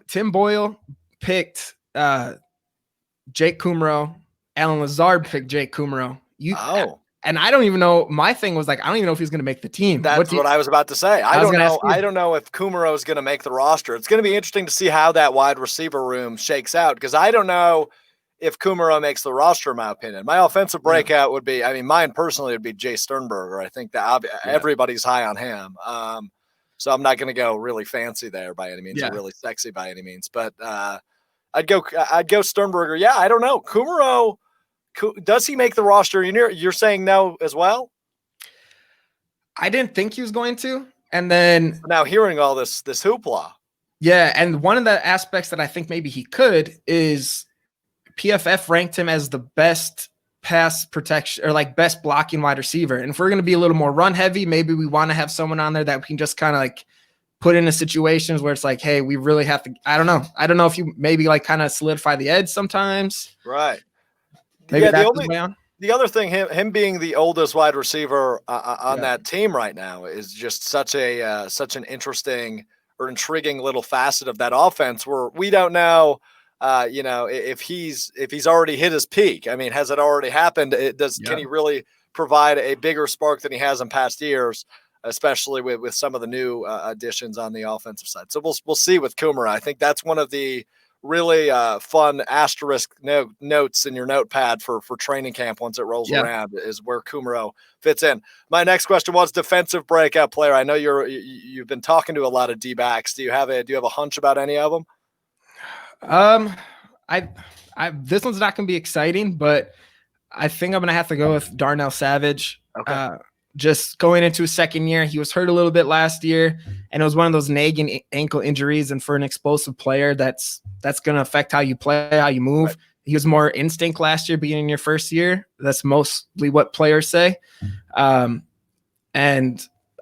Tim Boyle picked Jake Kumro. Alan Lazard picked Jake Kumro. And I don't even know. My thing was like, I don't even know if he's going to make the team. That's what I was about to say. I don't know if Kumaro is going to make the roster. It's going to be interesting to see how that wide receiver room shakes out because I don't know if Kumaro makes the roster, in my opinion. My offensive breakout would be, mine personally would be Jay Sternberger. I think that everybody's high on him. So I'm not going to go really fancy there by any means or really sexy by any means. But I'd go Sternberger. Yeah, I don't know. Kumaro. Does he make the roster? You're saying no as well? I didn't think he was going to. And then now hearing all this hoopla. Yeah. And one of the aspects that I think maybe he could is PFF ranked him as the best pass protection or like best blocking wide receiver. And if we're going to be a little more run heavy, maybe we want to have someone on there that we can just kind of like put into situations where it's like, hey, we really have to, I don't know if you maybe like kind of solidify the edge sometimes. Right. Maybe Yeah, that's the way on. The other thing, him being the oldest wide receiver on that team right now is just such an interesting or intriguing little facet of that offense where we don't know, if he's already hit his peak. I mean, has it already happened? Can he really provide a bigger spark than he has in past years, especially with some of the new additions on the offensive side? So we'll see with Kumara. I think that's one of the really fun asterisk notes in your notepad for training camp once it rolls around is where Kumaro fits in. My next question was defensive breakout player. I know you've been talking to a lot of D-backs. Do you have a hunch about any of them? This one's not going to be exciting, but I think I'm going to have to go with Darnell Savage. Okay. Just going into his second year, he was hurt a little bit last year, and it was one of those nagging ankle injuries. And for an explosive player, that's going to affect how you play, how you move. Right. He was more instinct last year, beginning your first year. That's mostly what players say. And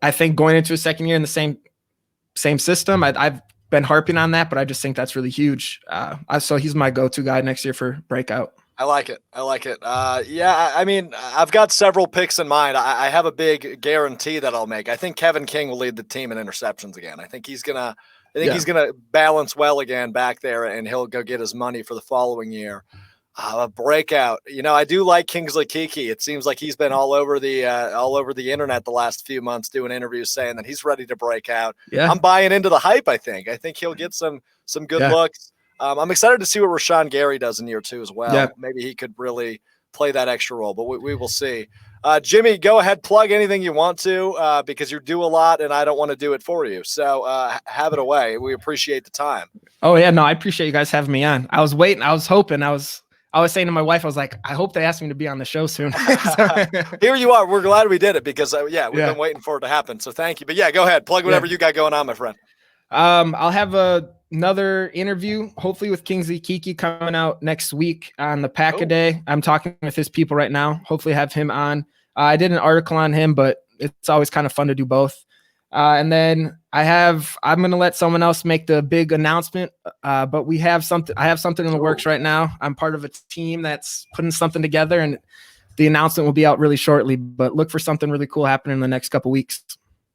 I think going into his second year in the same system, I've been harping on that, but I just think that's really huge. So he's my go-to guy next year for breakout. I like it. I mean, I've got several picks in mind. I have a big guarantee that I'll make. I think Kevin King will lead the team in interceptions again. I think he's gonna balance well again back there, and he'll go get his money for the following year. A breakout. I do like Kingsley Keke. It seems like he's been all over the internet the last few months doing interviews saying that he's ready to break out. Yeah. I'm buying into the hype. I think he'll get some good looks. I'm excited to see what Rashawn Gary does in year 2 as well. Yeah. Maybe he could really play that extra role, but we will see. Jimmy, go ahead, plug anything you want to because you do a lot and I don't want to do it for you. So have it away. We appreciate the time. Oh, yeah. No, I appreciate you guys having me on. I was waiting. I was hoping. I was saying to my wife, I was like, I hope they ask me to be on the show soon. Here you are. We're glad we did it because, we've been waiting for it to happen. So thank you. But, go ahead. Plug whatever you got going on, my friend. I'll have another interview, hopefully with Kingsley Keke coming out next week on the Pack-A-Day. I'm talking with his people right now. Hopefully have him on. I did an article on him, but it's always kind of fun to do both. And then I'm going to let someone else make the big announcement. But I have something in the works right now. I'm part of a team that's putting something together, and the announcement will be out really shortly, but look for something really cool happening in the next couple weeks.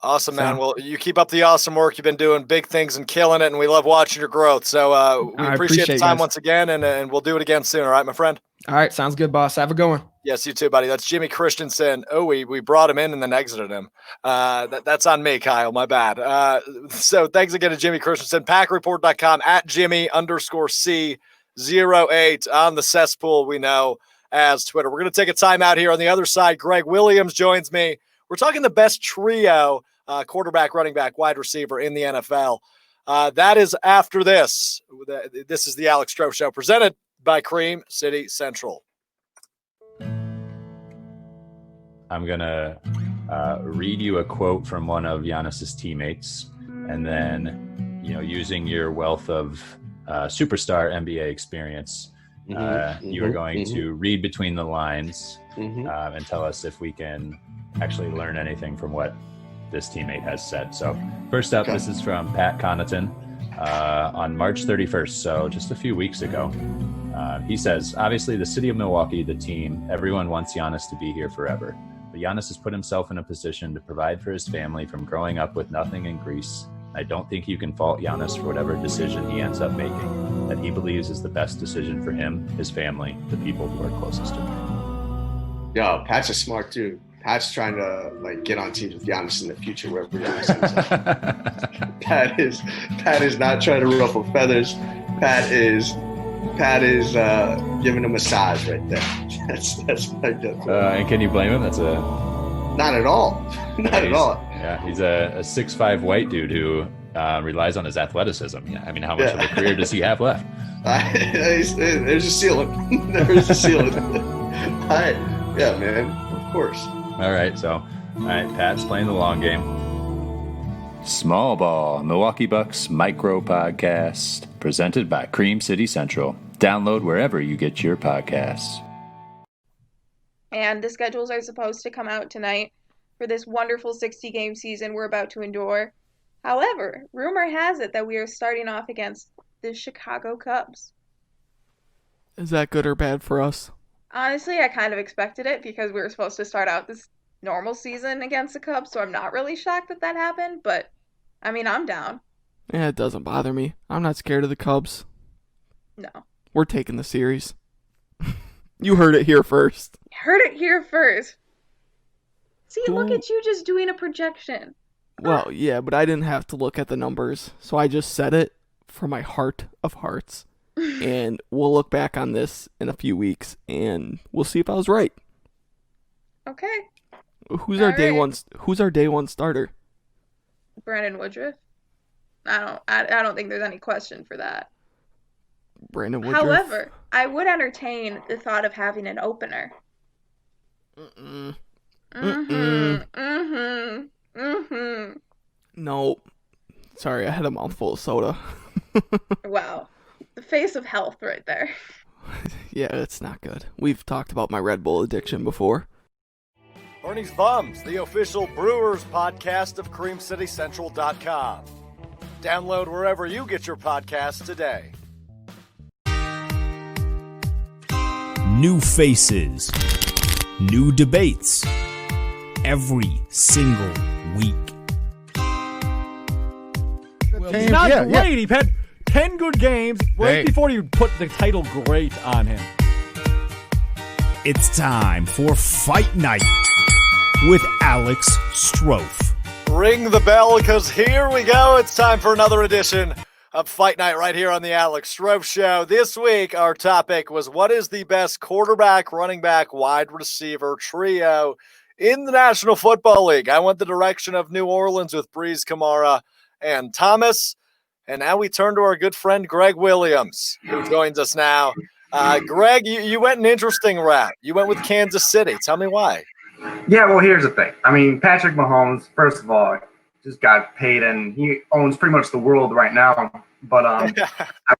Awesome, man. Well, you keep up the awesome work. You've been doing big things and killing it, and we love watching your growth. So we appreciate the time once again, and we'll do it again soon. All right, my friend? All right. Sounds good, boss. Have a good one. Yes, you too, buddy. That's Jimmy Christensen. Oh, we brought him in and then exited him. That's on me, Kyle. My bad. So thanks again to Jimmy Christensen. PackerReport.com at Jimmy_C08 on the cesspool we know as Twitter. We're going to take a time out here on the other side. Greg Williams joins me. We're talking the best trio, quarterback, running back, wide receiver in the NFL. That is after this. This is the Alex Strouf Show presented by Cream City Central. I'm going to read you a quote from one of Giannis's teammates, and then, using your wealth of superstar NBA experience, you are going to read between the lines and tell us if we can actually learn anything from what this teammate has said. So first up, this is from Pat Connaughton on March 31st, so just a few weeks ago. He says, obviously the city of Milwaukee, the team, everyone wants Giannis to be here forever. But Giannis has put himself in a position to provide for his family from growing up with nothing in Greece. I don't think you can fault Giannis for whatever decision he ends up making, that he believes is the best decision for him, his family, the people who are closest to him. Yo, Pat's a smart dude. Pat's trying to get on teams with Giannis in the future wherever Giannis ends up. Pat is not trying to ruffle feathers. Pat is giving a massage right there. That's my gut. And can you blame him? Not at all. Not at all. Yeah, he's a 6'5" white dude who relies on his athleticism. Yeah, I mean, how much of a career does he have left? There's a ceiling. There's a ceiling. Yeah, man. Of course. All right, Pat's playing the long game. Small Ball, Milwaukee Bucks micro podcast, presented by Cream City Central. Download wherever you get your podcasts. And the schedules are supposed to come out tonight for this wonderful 60-game season we're about to endure. However, rumor has it that we are starting off against the Chicago Cubs. Is that good or bad for us? Honestly, I kind of expected it because we were supposed to start out this normal season against the Cubs, so I'm not really shocked that that happened, but, I mean, I'm down. Yeah, it doesn't bother me. I'm not scared of the Cubs. No. We're taking the series. You heard it here first. Heard it here first. See, look at you just doing a projection. Well, yeah, but I didn't have to look at the numbers, so I just said it from my heart of hearts. And we'll look back on this in a few weeks, and we'll see if I was right. Okay. Who's our day one starter? Brandon Woodruff. I don't think there's any question for that. Brandon Woodruff. However, I would entertain the thought of having an opener. No. Sorry, I had a mouthful of soda. Wow. The face of health right there. Yeah, it's not good. We've talked about my Red Bull addiction before. Bernie's Bums, the official Brewers podcast of CreamCityCentral.com. Download wherever you get your podcasts today. New faces, new debates, every single week. He's not great. He had 10 good games right before you put the title great on him. It's time for Fight Night with Alex Strouf. Ring the bell, because here we go. It's time for another edition of Fight Night right here on the Alex Strouf Show. This week, our topic was what is the best quarterback, running back, wide receiver trio in the National Football League. I went the direction of New Orleans with Breeze, Kamara, and Thomas. And now we turn to our good friend Greg Williams, who joins us now. Greg, you went an interesting route. You went with Kansas City. Tell me why. Yeah, well, here's the thing. I mean, Patrick Mahomes, first of all, just got paid, and he owns pretty much the world right now. But I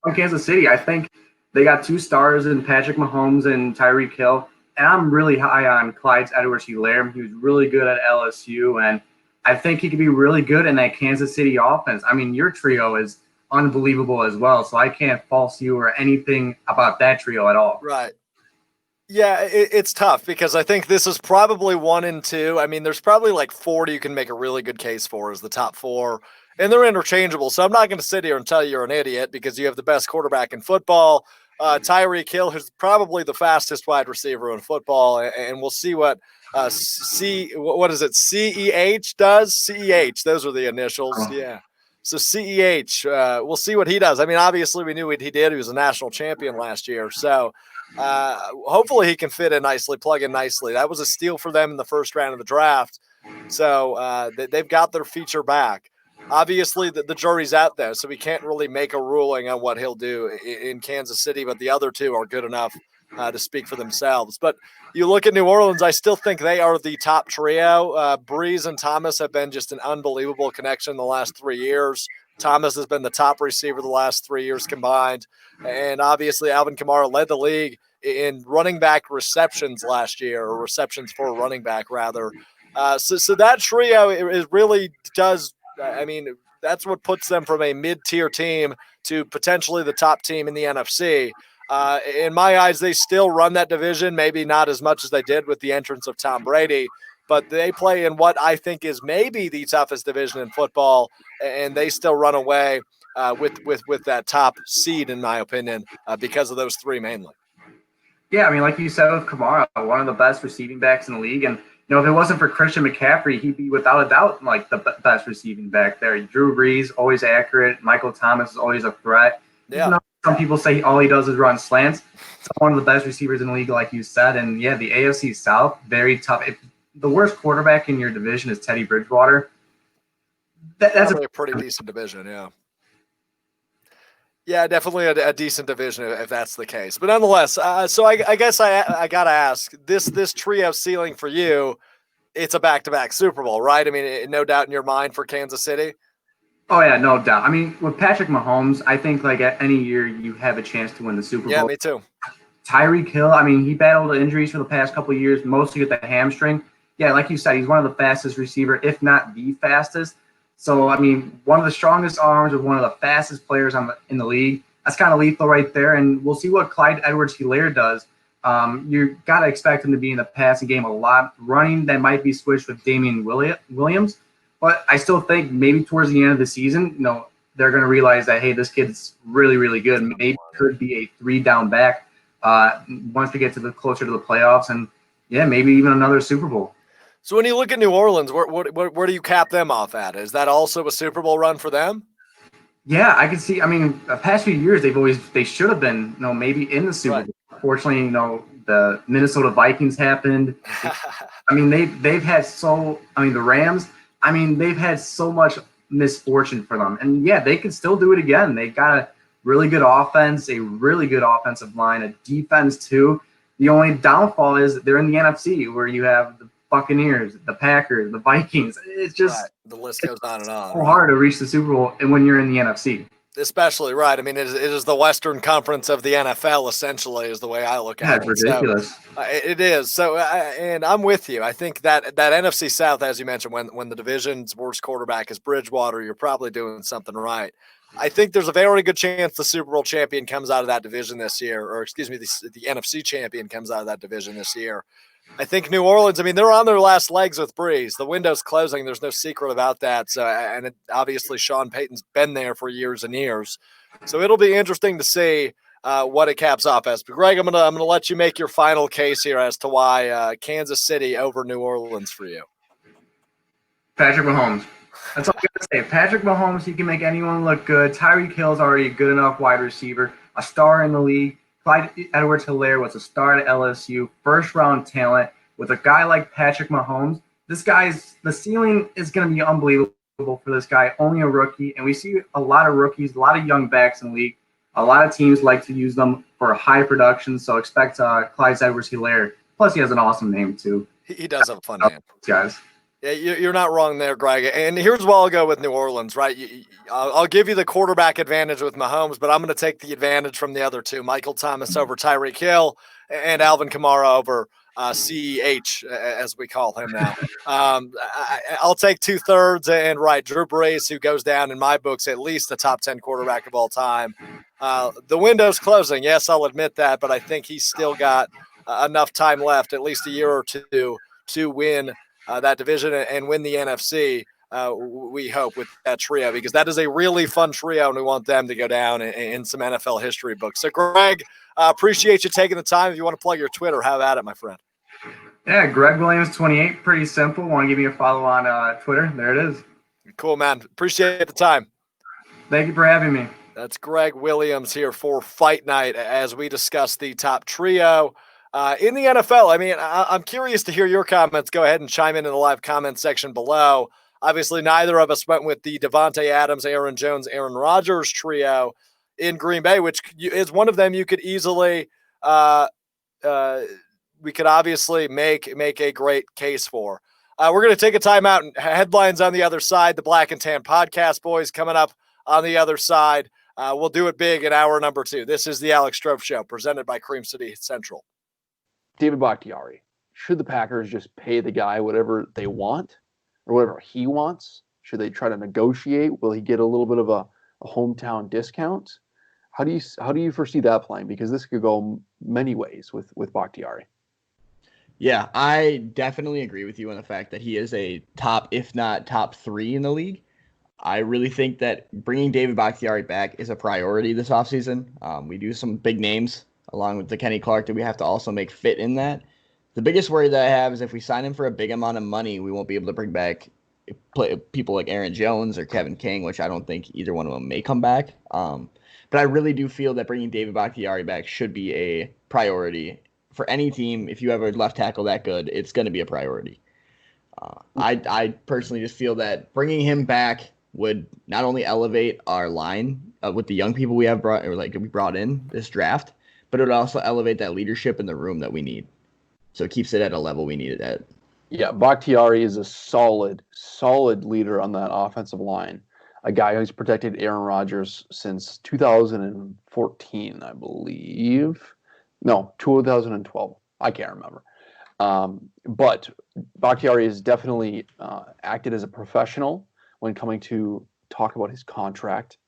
went Kansas City. I think they got two stars in Patrick Mahomes and Tyreek Hill. And I'm really high on Clyde Edwards-Helaire. He was really good at LSU, and I think he could be really good in that Kansas City offense. I mean, your trio is unbelievable as well, so I can't false you or anything about that trio at all. Right. Yeah, it's tough because I think this is probably 1 and 2. I mean, there's probably like 40 you can make a really good case for as the top 4, and they're interchangeable. So I'm not going to sit here and tell you you're an idiot because you have the best quarterback in football. Tyreek Hill, who's probably the fastest wide receiver in football, and we'll see what what is it? CEH does? CEH, those are the initials. Yeah. So CEH, we'll see what he does. I mean, obviously we knew what he did. He was a national champion last year. So hopefully he can fit in nicely, plug in nicely. That was a steal for them in the first round of the draft. So they've got their feature back. Obviously, the jury's out there, so we can't really make a ruling on what he'll do in Kansas City, but the other two are good enough to speak for themselves. But you look at New Orleans, I still think they are the top trio. Breeze and Thomas have been just an unbelievable connection the last 3 years. Thomas has been the top receiver the last 3 years combined. And obviously, Alvin Kamara led the league in running back receptions last year, or receptions for a running back, rather. So that trio, it really does – I mean, that's what puts them from a mid-tier team to potentially the top team in the NFC. In my eyes, they still run that division, maybe not as much as they did with the entrance of Tom Brady, but they play in what I think is maybe the toughest division in football, and they still run away with that top seed, in my opinion, because of those three mainly. Yeah, I mean, like you said with Kamara, one of the best receiving backs in the league, and if it wasn't for Christian McCaffrey, he'd be without a doubt like the best receiving back there. Drew Brees, always accurate. Michael Thomas is always a threat. Yeah. Some people say all he does is run slants. He's one of the best receivers in the league, like you said. And, yeah, the AFC South, very tough. If the worst quarterback in your division is Teddy Bridgewater, that's a pretty decent division, yeah. Yeah, definitely a decent division if that's the case. But nonetheless, so I guess I got to ask, this trio ceiling for you, it's a back-to-back Super Bowl, right? I mean, no doubt in your mind for Kansas City? Oh, yeah, no doubt. I mean, with Patrick Mahomes, I think like at any year you have a chance to win the Super Bowl. Yeah, me too. Tyreek Hill, I mean, he battled injuries for the past couple of years, mostly with the hamstring. Yeah, like you said, he's one of the fastest receiver, if not the fastest. So, I mean, one of the strongest arms with one of the fastest players in the league. That's kind of lethal right there, and we'll see what Clyde Edwards-Helaire does. You got to expect him to be in the passing game a lot. Running, that might be switched with Damian Williams. But I still think maybe towards the end of the season, they're going to realize that, hey, this kid's really, really good. Maybe could be a 3-down back once we get closer to the playoffs. And, yeah, maybe even another Super Bowl. So when you look at New Orleans, where do you cap them off at? Is that also a Super Bowl run for them? Yeah, I can see. I mean, the past few years, they should have been, maybe in the Super Bowl. Fortunately, the Minnesota Vikings happened. I mean, they've had the Rams. I mean, they've had so much misfortune for them, and yeah, they can still do it again. They got a really good offense, a really good offensive line, a defense too. The only downfall is they're in the NFC, where you have the Buccaneers, the Packers, the Vikings. It's just the list goes on and on. So hard to reach the Super Bowl, and when you're in the NFC, especially right. I mean, it is the Western Conference of the NFL. Essentially, is the way I look at it. It's ridiculous. So, it is. So, and I'm with you. I think that NFC South, as you mentioned, when the division's worst quarterback is Bridgewater, you're probably doing something right. I think there's a very good chance the Super Bowl champion comes out of that division this year, or excuse me, the NFC champion comes out of that division this year. I think New Orleans, I mean, they're on their last legs with Breeze. The window's closing. There's no secret about that. So, and obviously Sean Payton's been there for years and years. So it'll be interesting to see what it caps off as. But Greg, I'm gonna let you make your final case here as to why Kansas City over New Orleans for you. Patrick Mahomes. That's all I'm going to say. Patrick Mahomes, he can make anyone look good. Tyreek Hill's already a good enough wide receiver, a star in the league. Clyde Edwards-Helaire was a star at LSU, first-round talent. With a guy like Patrick Mahomes, the ceiling is going to be unbelievable for this guy, only a rookie. And we see a lot of rookies, a lot of young backs in the league. A lot of teams like to use them for high production, so expect Clyde Edwards-Helaire. Plus, he has an awesome name, too. He does have a fun name. Guys. Yeah, you're not wrong there, Greg. And here's where I'll go with New Orleans, right? I'll give you the quarterback advantage with Mahomes, but I'm going to take the advantage from the other two, Michael Thomas over Tyreek Hill and Alvin Kamara over CEH, as we call him now. I'll take 2/3 and Drew Brees, who goes down in my books at least the top 10 quarterback of all time. The window's closing. Yes, I'll admit that, but I think he's still got enough time left, at least a year or two, to win that division and win the NFC, we hope, with that trio, because that is a really fun trio, and we want them to go down in some NFL history books. So, Greg, appreciate you taking the time. If you want to plug your Twitter, have at it, my friend. Yeah, Greg Williams 28, pretty simple. Want to give me a follow on Twitter? There it is. Cool, man. Appreciate the time. Thank you for having me. That's Greg Williams here for Fight Night as we discuss the top trio in the NFL. I mean, I'm curious to hear your comments. Go ahead and chime in the live comment section below. Obviously, neither of us went with the Devontae Adams, Aaron Jones, Aaron Rodgers trio in Green Bay, which is one of them you could easily we could obviously make a great case for. We're going to take a timeout, and headlines on the other side. The Black and Tan podcast, boys, coming up on the other side. We'll do it big in hour number 2. This is the Alex Strouf Show, presented by Cream City Central. David Bakhtiari, should the Packers just pay the guy whatever they want or whatever he wants? Should they try to negotiate? Will he get a little bit of a hometown discount? How do you foresee that playing? Because this could go many ways with Bakhtiari. Yeah, I definitely agree with you on the fact that he is a top, if not top 3 in the league. I really think that bringing David Bakhtiari back is a priority this offseason. We do some big names along with the Kenny Clark that we have to also make fit in that. The biggest worry that I have is if we sign him for a big amount of money, we won't be able to bring back people like Aaron Jones or Kevin King, which I don't think either one of them may come back. But I really do feel that bringing David Bakhtiari back should be a priority for any team. If you have a left tackle that good, it's going to be a priority. I personally just feel that bringing him back would not only elevate our line with the young people we brought in this draft, but it would also elevate that leadership in the room that we need. So it keeps it at a level we need it at. Yeah, Bakhtiari is a solid leader on that offensive line. A guy who's protected Aaron Rodgers since 2014, I believe. No, 2012. I can't remember. But Bakhtiari has definitely acted as a professional when coming to talk about his contract.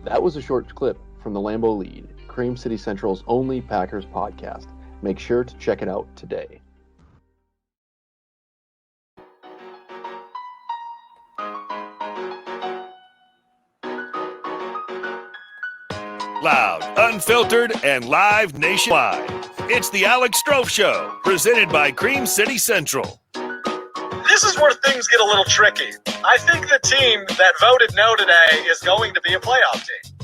That was a short clip from the Lambeau Lead, Cream City Central's only Packers podcast. Make sure to check it out today. Loud, unfiltered, and live nationwide. It's the Alex Strouf Show, presented by Cream City Central. This is where things get a little tricky. I think the team that voted no today is going to be a playoff team.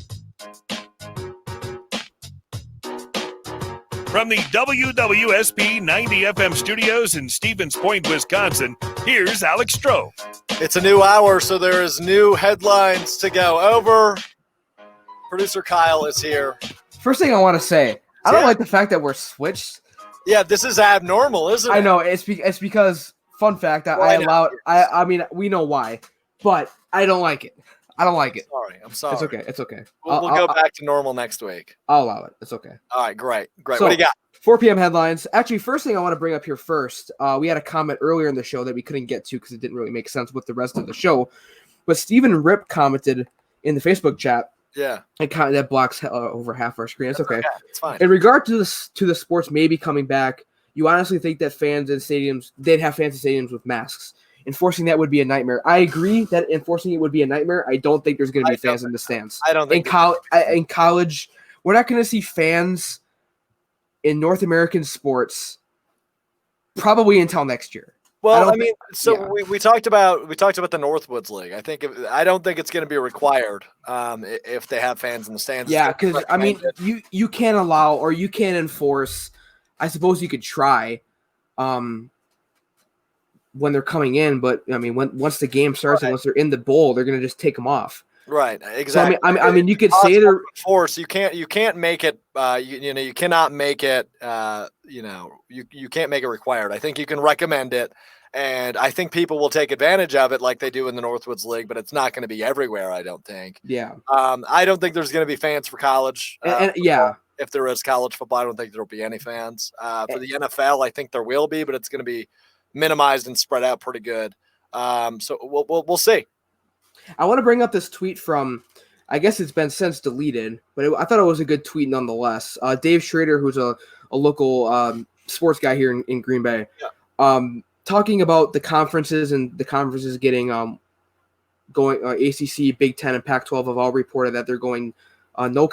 From the WWSP 90 FM studios in Stevens Point, Wisconsin, here's Alex Strouf. It's a new hour, so there is new headlines to go over. Producer Kyle is here. First thing I want to say, I don't like the fact that we're switched. Yeah, this is abnormal, isn't it? I know it's because fun fact I mean we know why, but I don't like it. I don't like it. Sorry, I'm sorry. It's okay. We'll go back to normal next week. I'll allow it. It's okay. All right, great. So, what do you got? 4 p.m. headlines. Actually, first thing I want to bring up here first, we had a comment earlier in the show that we couldn't get to because it didn't really make sense with the rest of the show. But Stephen Rip commented in the Facebook chat. Yeah, and that blocks over half our screen. It's okay. It's fine. In regard to the sports maybe coming back, you honestly think that they'd have fans in stadiums with masks? Enforcing that would be a nightmare. I agree that enforcing it would be a nightmare. I don't think there's going to be fans in the stands. I don't think in college, we're not going to see fans in North American sports probably until next year. Well, I mean, we talked about the Northwoods League. I don't think it's going to be required if they have fans in the stands. Yeah, because I mean, you can't allow or you can't enforce. I suppose you could try when they're coming in, but I mean, once the game starts and once they're in the bowl, they're going to just take them off. Right. Exactly. So, I mean, you could say they're force. You can't make it. You cannot make it. You can't make it required. I think you can recommend it, and I think people will take advantage of it like they do in the Northwoods League. But it's not going to be everywhere. I don't think. Yeah. I don't think there's going to be fans for college. If there is college football, I don't think there'll be any fans. For the NFL, I think there will be, but it's going to be minimized and spread out pretty good. So we'll see. I want to bring up this tweet from, I guess it's been since deleted, but I thought it was a good tweet nonetheless. Dave Schrader, who's a local sports guy here in Green Bay, talking about the conferences and the conferences getting going. ACC, Big Ten, and Pac-12 have all reported that they're going no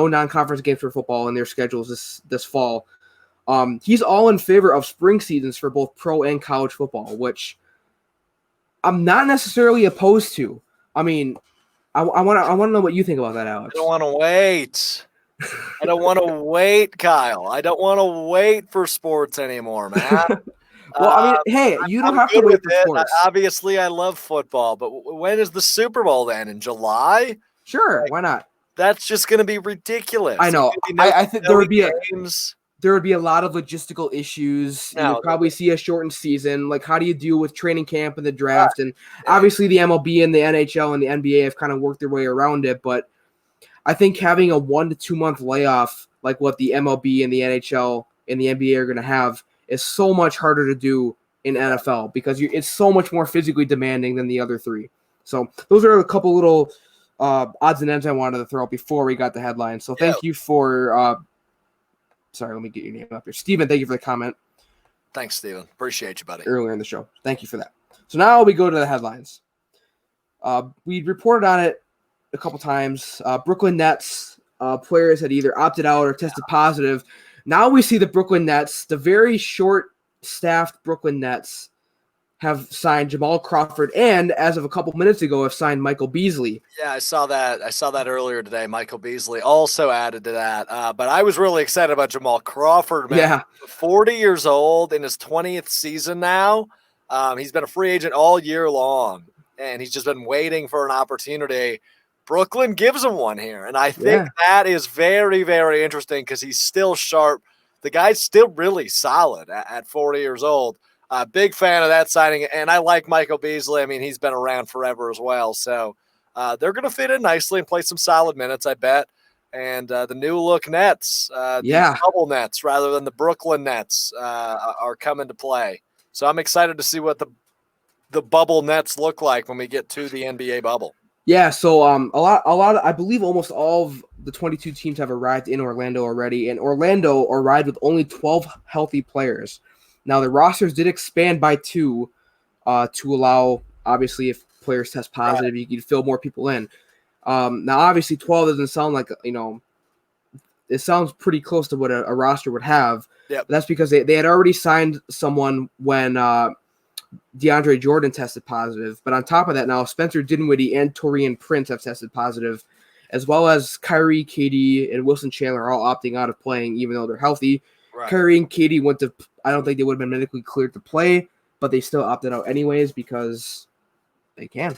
non-conference games for football in their schedules this fall. He's all in favor of spring seasons for both pro and college football, which I'm not necessarily opposed to. I mean, I want to know what you think about that, Alex. I don't want to wait. I don't want to wait, Kyle. I don't want to wait for sports anymore, man. Well, I mean, hey, you don't have to wait for sports. Obviously, I love football, but when is the Super Bowl then? In July? Sure, why not? That's just going to be ridiculous. I know. I think there would be there would be a lot of logistical issues. You would probably see a shortened season. Like, how do you deal with training camp and the draft? And obviously the MLB and the NHL and the NBA have kind of worked their way around it. But I think having a 1 to 2 month layoff, like what the MLB and the NHL and the NBA are going to have, is so much harder to do in NFL because it's so much more physically demanding than the other three. So those are a couple little odds and ends I wanted to throw out before we got the headline. So thank you for sorry, let me get your name up here. Steven, thank you for the comment. Thanks, Steven. Appreciate you, buddy. Earlier in the show. Thank you for that. So now we go to the headlines. We reported on it a couple times. Brooklyn Nets players had either opted out or tested positive. Now we see the Brooklyn Nets, the very short-staffed Brooklyn Nets, have signed Jamal Crawford and, as of a couple minutes ago, have signed Michael Beasley. Yeah, I saw that earlier today. Michael Beasley also added to that. But I was really excited about Jamal Crawford, man. Yeah. 40 years old in his 20th season now. He's been a free agent all year long, and he's just been waiting for an opportunity. Brooklyn gives him one here, and I think that is very, very interesting because he's still sharp. The guy's still really solid at 40 years old. Big fan of that signing, and I like Michael Beasley. I mean, he's been around forever as well. So they're going to fit in nicely and play some solid minutes, I bet. and the new look nets, the bubble nets rather than the Brooklyn nets, are coming to play. So I'm excited to see what the bubble nets look like when we get to the NBA bubble. Yeah, so a lot of, I believe almost all of the 22 teams have arrived in Orlando already, and Orlando arrived with only 12 healthy players. Now the rosters did expand by 2 to allow, obviously, if players test positive, you can fill more people in. Now obviously 12 doesn't sound like, it sounds pretty close to what a roster would have. Yep. That's because they had already signed someone when DeAndre Jordan tested positive. But on top of that, now Spencer Dinwiddie and Taurean Prince have tested positive, as well as Kyrie, KD, and Wilson Chandler are all opting out of playing, even though they're healthy. Right. Kyrie and KD went to, I don't think they would have been medically cleared to play, but they still opted out anyways because they can.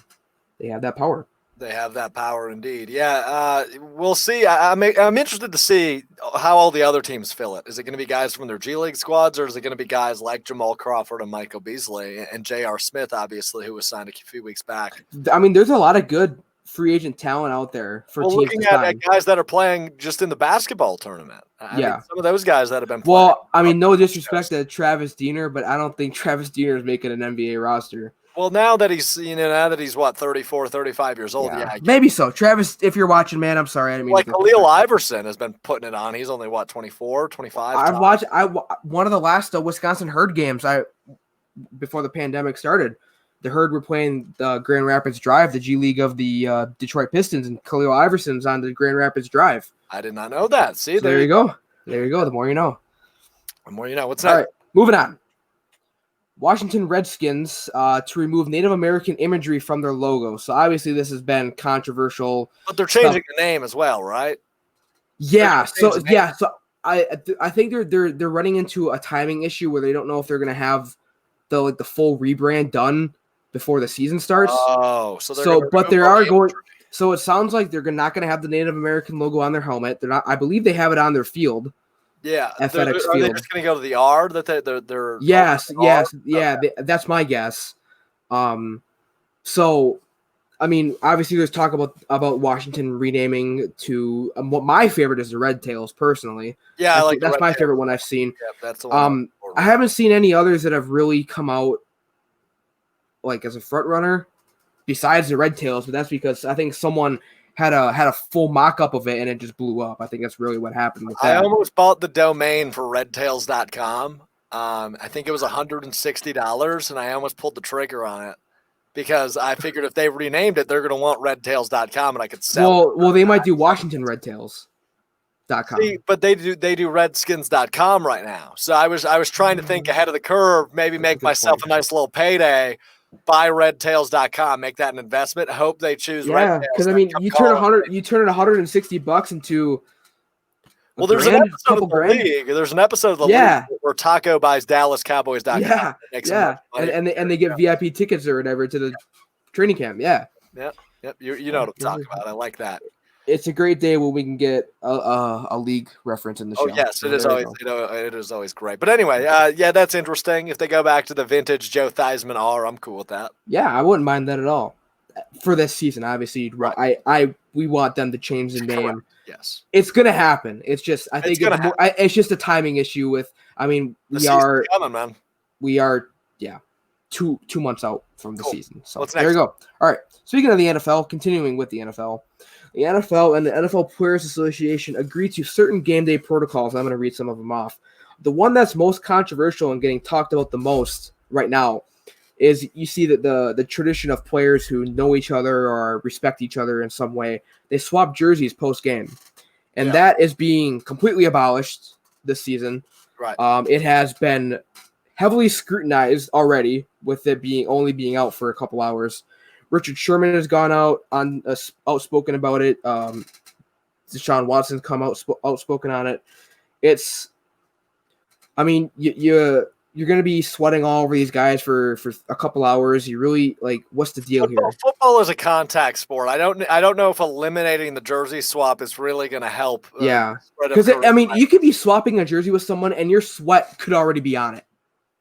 They have that power. They have that power indeed. Yeah, we'll see. I'm interested to see how all the other teams fill it. Is it going to be guys from their G League squads, or is it going to be guys like Jamal Crawford and Michael Beasley and J.R. Smith, obviously, who was signed a few weeks back? I mean, there's a lot of good free agent talent out there for teams looking to sign. at guys that are playing just in the basketball tournament. I mean, some of those guys that have been playing. Well, I mean, no disrespect to Travis Diener, but I don't think Travis Diener is making an NBA roster. Well, now that he's what, 34, 35 years old, maybe so. Travis, if you're watching, man, I'm sorry. I didn't mean like Khalil Iverson has been putting it on. He's only what, 24, 25. I've watched one of the last Wisconsin Herd games. Before the pandemic started, the Herd were playing the Grand Rapids Drive, the G League of the Detroit Pistons, and Khalil Iverson's on the Grand Rapids Drive. I did not know that. See, so there you go. There you go. The more you know. The more you know. What's that? All right, moving on. Washington Redskins to remove Native American imagery from their logo. So obviously this has been controversial. But they're changing the name as well, right? Yeah. So I think they're running into a timing issue where they don't know if they're going to have the full rebrand done before the season starts. Oh, so it sounds like they're not going to have the Native American logo on their helmet. They're not. I believe they have it on their field. Yeah, FedEx are Field. they just going to go to the R that they're? Yes. Yeah, that's my guess. So, I mean, obviously, there's talk about Washington renaming to what my favorite is the Red Tails. Personally, yeah, that's my favorite one I've seen. Yeah, that's the one. I haven't seen any others that have really come out like as a front runner besides the Red Tails, but that's because I think someone had a full mock-up of it and it just blew up. I think that's really what happened with that. I almost bought the domain for redtails.com. I think it was $160, and I almost pulled the trigger on it because I figured if they renamed it, they're going to want redtails.com, and I could sell. Well, they might do WashingtonRedtails.com. See, but they do redskins.com right now. So I was trying to think ahead of the curve, maybe make myself a nice little payday. Buy redtails.com, make that an investment. Hope they choose. Yeah, because I mean, you turn $160 into. Well, there's an episode of the league. There's an episode of the league where Taco buys DallasCowboys.com. Yeah, and they get VIP tickets or whatever to the training camp. Yeah. Yep. You know what I'm talking about. I like that. It's a great day when we can get a league reference in the show. Oh yes, it is always it is always great. But anyway, that's interesting. If they go back to the vintage Joe Theismann R, I'm cool with that. Yeah, I wouldn't mind that at all. For this season, obviously, we want them to change the name. Correct. Yes, it's gonna happen. It's just it's just a timing issue with. I mean, we are 2 months out from the season. So there you go. All right. Speaking of the NFL, continuing with the NFL. The NFL and the NFL Players Association agreed to certain game day protocols. I'm going to read some of them off. The one that's most controversial and getting talked about the most right now is you see that the tradition of players who know each other or respect each other in some way, they swap jerseys post-game. And that is being completely abolished this season. Right. It has been heavily scrutinized already with it only being out for a couple hours. Richard Sherman has gone out on outspoken about it. Deshaun Watson's come outspoken on it. It's, I mean, you're going to be sweating all over these guys for a couple hours. You really what's the deal here? Football is a contact sport. I don't know if eliminating the jersey swap is really going to help. Because you could be swapping a jersey with someone and your sweat could already be on it.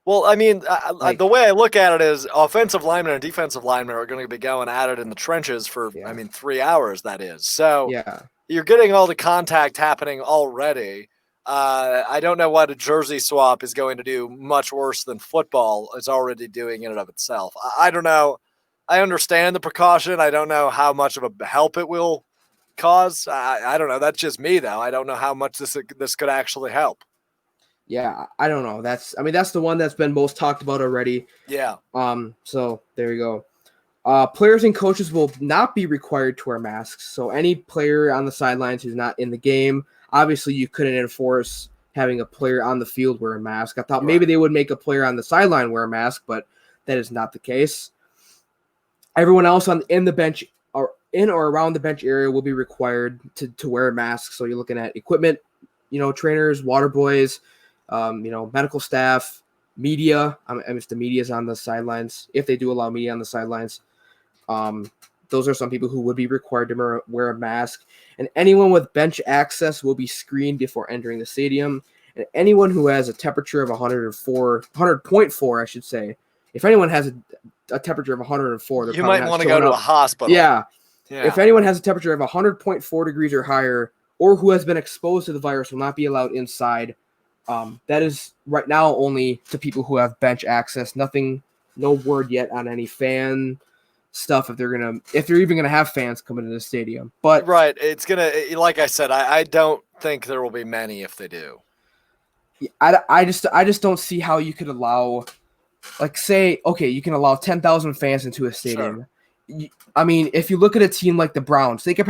Well, I mean, the way I look at it is offensive linemen and defensive linemen are going to be going at it in the trenches for, 3 hours, that is. So, you're getting all the contact happening already. I don't know what a jersey swap is going to do much worse than football is already doing in and of itself. I don't know. I understand the precaution. I don't know how much of a help it will cause. I don't know. That's just me, though. I don't know how much this could actually help. Yeah, I don't know. That's the one that's been most talked about already. Yeah. So there you go. Players and coaches will not be required to wear masks. So any player on the sidelines who's not in the game, obviously you couldn't enforce having a player on the field wear a mask. I thought maybe they would make a player on the sideline wear a mask, but that is not the case. Everyone else in the bench or in or around the bench area will be required to wear a mask. So you're looking at equipment, trainers, water boys, medical staff, media. I mean, if the media is on the sidelines, if they do allow media on the sidelines, those are some people who would be required to wear a mask. And anyone with bench access will be screened before entering the stadium. And anyone who has a temperature of 100.4, I should say, if anyone has a temperature of 104, you might want to go to a hospital. Yeah. If anyone has a temperature of 100.4 degrees or higher, or who has been exposed to the virus, will not be allowed inside. That is right now only to people who have bench access. No word yet on any fan stuff if they're even gonna have fans coming to the stadium. But right, it's gonna, like I said, I don't think there will be many if they do. I just don't see how you could allow, you can allow 10,000 fans into a stadium. Sure. I mean, if you look at a team like the Browns, they could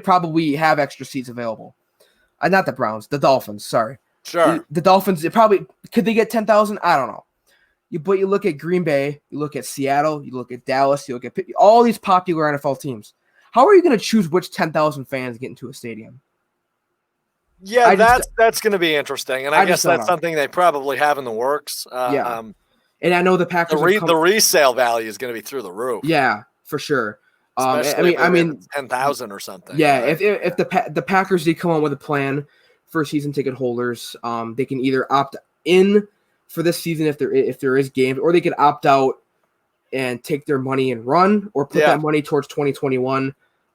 probably have extra seats available. Not the Browns, the Dolphins. Sorry. Sure. The Dolphins, could they get 10,000? I don't know. But you look at Green Bay, you look at Seattle, you look at Dallas, you look at all these popular NFL teams. How are you going to choose which 10,000 fans get into a stadium? Yeah, that's going to be interesting, and I guess that's something they probably have in the works. And I know the Packers. The resale value is going to be through the roof. Yeah, for sure. I mean, 10,000 or something. Yeah, right? if the Packers did come up with a plan for season ticket holders, they can either opt in for this season if there is games, or they could opt out and take their money and run, or put that money towards 2021.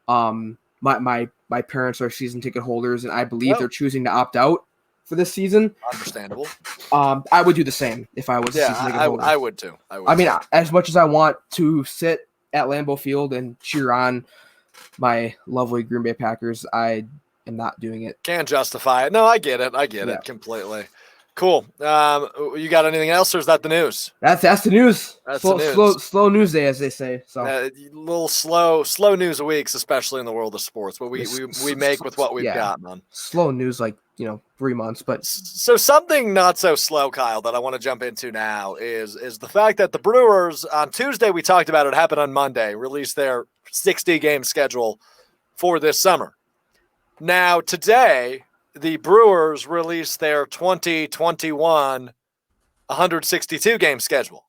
My parents are season ticket holders, and I believe they're choosing to opt out for this season. Understandable. I would do the same if I was a season ticket holder. I would too. I mean, as much as I want to sit at Lambeau Field and cheer on my lovely Green Bay Packers, I am not doing it. Can't justify it. No, I get it. It completely. Cool. You got anything else, or is that the news? That's the news. That's slow, the news. Slow news day, as they say. So little slow news weeks, especially in the world of sports. But we make with what we've got, man. Slow news, 3 months. But so something not so slow, Kyle, that I want to jump into now is the fact that the Brewers on Tuesday, we talked about it, happened on Monday, released their 60-game schedule for this summer. Now today, the Brewers released their 2021 162-game schedule.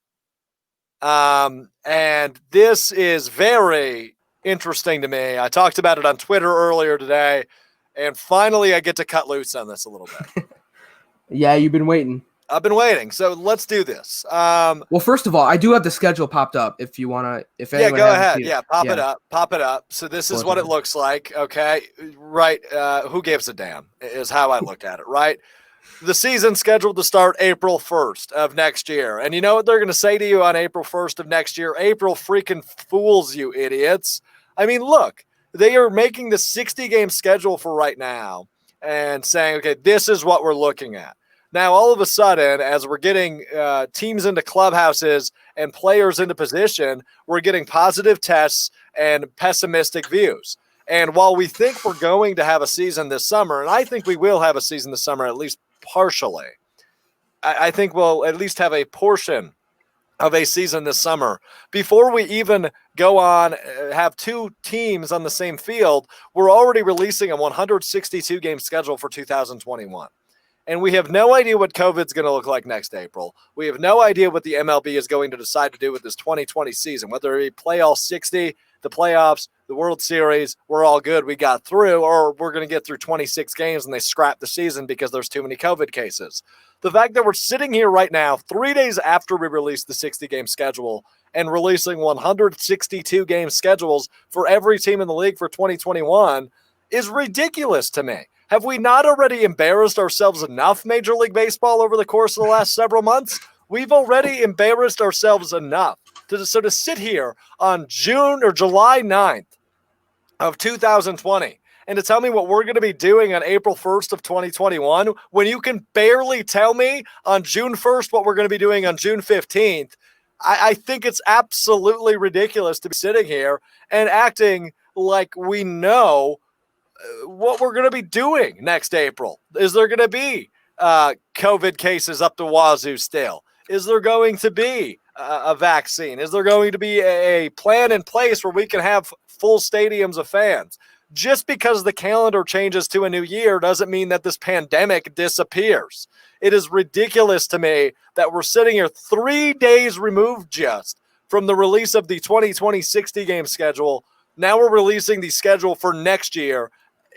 And this is very interesting to me. I talked about it on Twitter earlier today, and finally I get to cut loose on this a little bit. Yeah, you've been waiting. I've been waiting, so let's do this. Well, first of all, I do have the schedule popped up if you want to. Go ahead. Yeah, pop it up. So this is what it looks like. Okay, right. Who gives a damn is how I look at it. Right. The season's scheduled to start April 1st of next year, and you know what they're going to say to you on April 1st of next year? April freaking fools, you idiots. I mean, look, they are making the 60-game schedule for right now and saying, okay, this is what we're looking at. Now, all of a sudden, as we're getting teams into clubhouses and players into position, we're getting positive tests and pessimistic views. And while we think we're going to have a season this summer, and I think we will have a season this summer, at least partially, I think we'll at least have a portion of a season this summer. Before we even go on, have two teams on the same field, we're already releasing a 162-game schedule for 2021. And we have no idea what COVID's going to look like next April. We have no idea what the MLB is going to decide to do with this 2020 season, whether it play all 60, the playoffs, the World Series, we're all good, we got through, or we're going to get through 26 games and they scrap the season because there's too many COVID cases. The fact that we're sitting here right now, 3 days after we released the 60-game schedule and releasing 162-game schedules for every team in the league for 2021, is ridiculous to me. Have we not already embarrassed ourselves enough, Major League Baseball, over the course of the last several months? We've already embarrassed ourselves enough. To sit here on June or July 9th of 2020 and to tell me what we're going to be doing on April 1st of 2021 when you can barely tell me on June 1st what we're going to be doing on June 15th, I think it's absolutely ridiculous to be sitting here and acting like we know what we're going to be doing next April. Is there going to be COVID cases up the wazoo still? Is there going to be a vaccine? Is there going to be a plan in place where we can have full stadiums of fans? Just because the calendar changes to a new year doesn't mean that this pandemic disappears. It is ridiculous to me that we're sitting here 3 days removed just from the release of the 2020 60-game schedule. Now we're releasing the schedule for next year,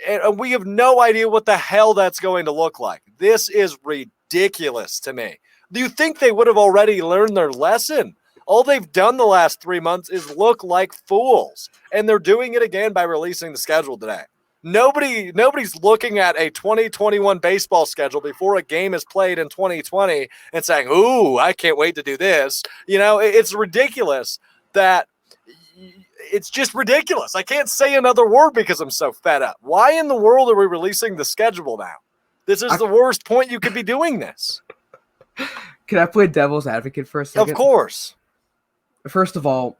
and we have no idea what the hell that's going to look like. This is ridiculous to me. Do you think they would have already learned their lesson? All they've done the last 3 months is look like fools, and they're doing it again by releasing the schedule today. Nobody's looking at a 2021 baseball schedule before a game is played in 2020 and saying, "Ooh, I can't wait to do this." You know, it's ridiculous that it's just ridiculous. I can't say another word because I'm so fed up. Why in the world are we releasing the schedule now? This is the worst point you could be doing this. Can I play devil's advocate for a second? Of course. First of all,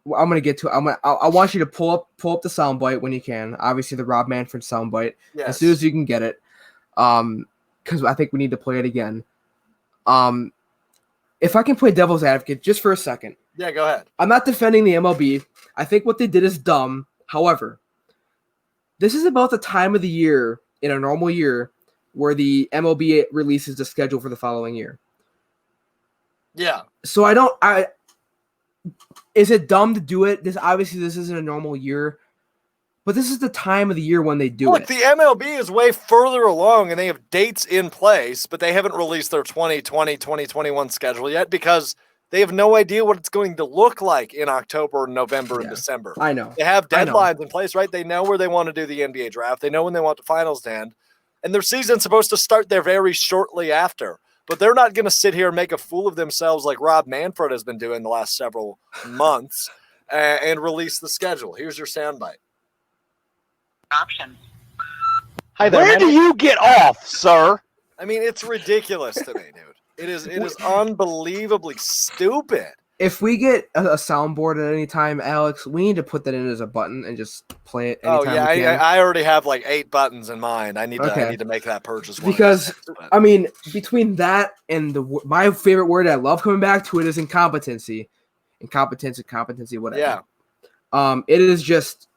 I'm gonna get to. I want you to pull up the soundbite when you can. Obviously, the Rob Manfred soundbite as soon as you can get it, because I think we need to play it again. If I can play devil's advocate just for a second. Yeah, go ahead. I'm not defending the MLB. I think what they did is dumb. However, this is about the time of the year in a normal year where the MLB releases the schedule for the following year. Yeah. So is it dumb to do it? This isn't a normal year, but this is the time of the year when they do it. Look, the MLB is way further along and they have dates in place, but they haven't released their 2020, 2021 schedule yet because they have no idea what it's going to look like in October, November, and December. I know. They have deadlines in place, right? They know where they want to do the NBA draft. They know when they want the finals to end. And their season's supposed to start there very shortly after. But they're not going to sit here and make a fool of themselves like Rob Manfred has been doing the last several months and release the schedule. Here's your soundbite. Option. Hi there. Where do you get off, sir? I mean, it's ridiculous to me, dude. It is unbelievably stupid. If we get a soundboard at any time, Alex, we need to put that in as a button and just play it anytime we can. I already have like 8 buttons in mind. I need to make that purchase. Because, I mean, between that and my favorite word I love coming back to it is incompetency. Incompetency, whatever. Yeah. It is just...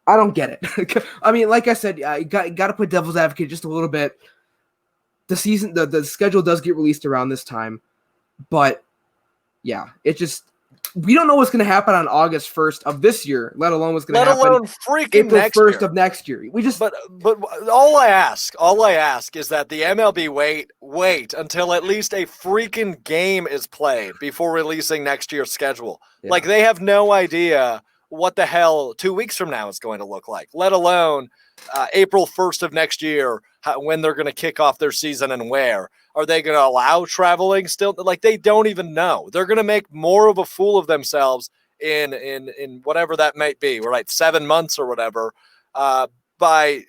I don't get it. I mean, like I said, you got to put devil's advocate just a little bit. The schedule does get released around this time, but yeah, we don't know what's going to happen on August 1st of this year, let alone what's going to happen freaking April next 1st year. of next year. But all I ask is that the MLB wait until at least a freaking game is played before releasing next year's schedule. Yeah. Like they have no idea what the hell 2 weeks from now is going to look like, let alone April 1st of next year, when they're going to kick off their season and where. Are they going to allow traveling still? Like, they don't even know. They're going to make more of a fool of themselves in whatever that might be. We're like 7 months or whatever by,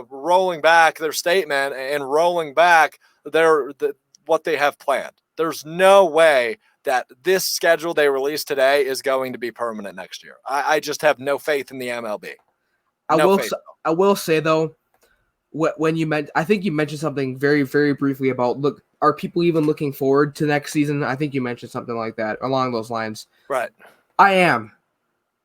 rolling back their statement and rolling back what they have planned. There's no way that this schedule they released today is going to be permanent next year. I just have no faith in the MLB. I will say though, I think you mentioned something very, very briefly about are people even looking forward to next season? I think you mentioned something like that along those lines. Right. I am.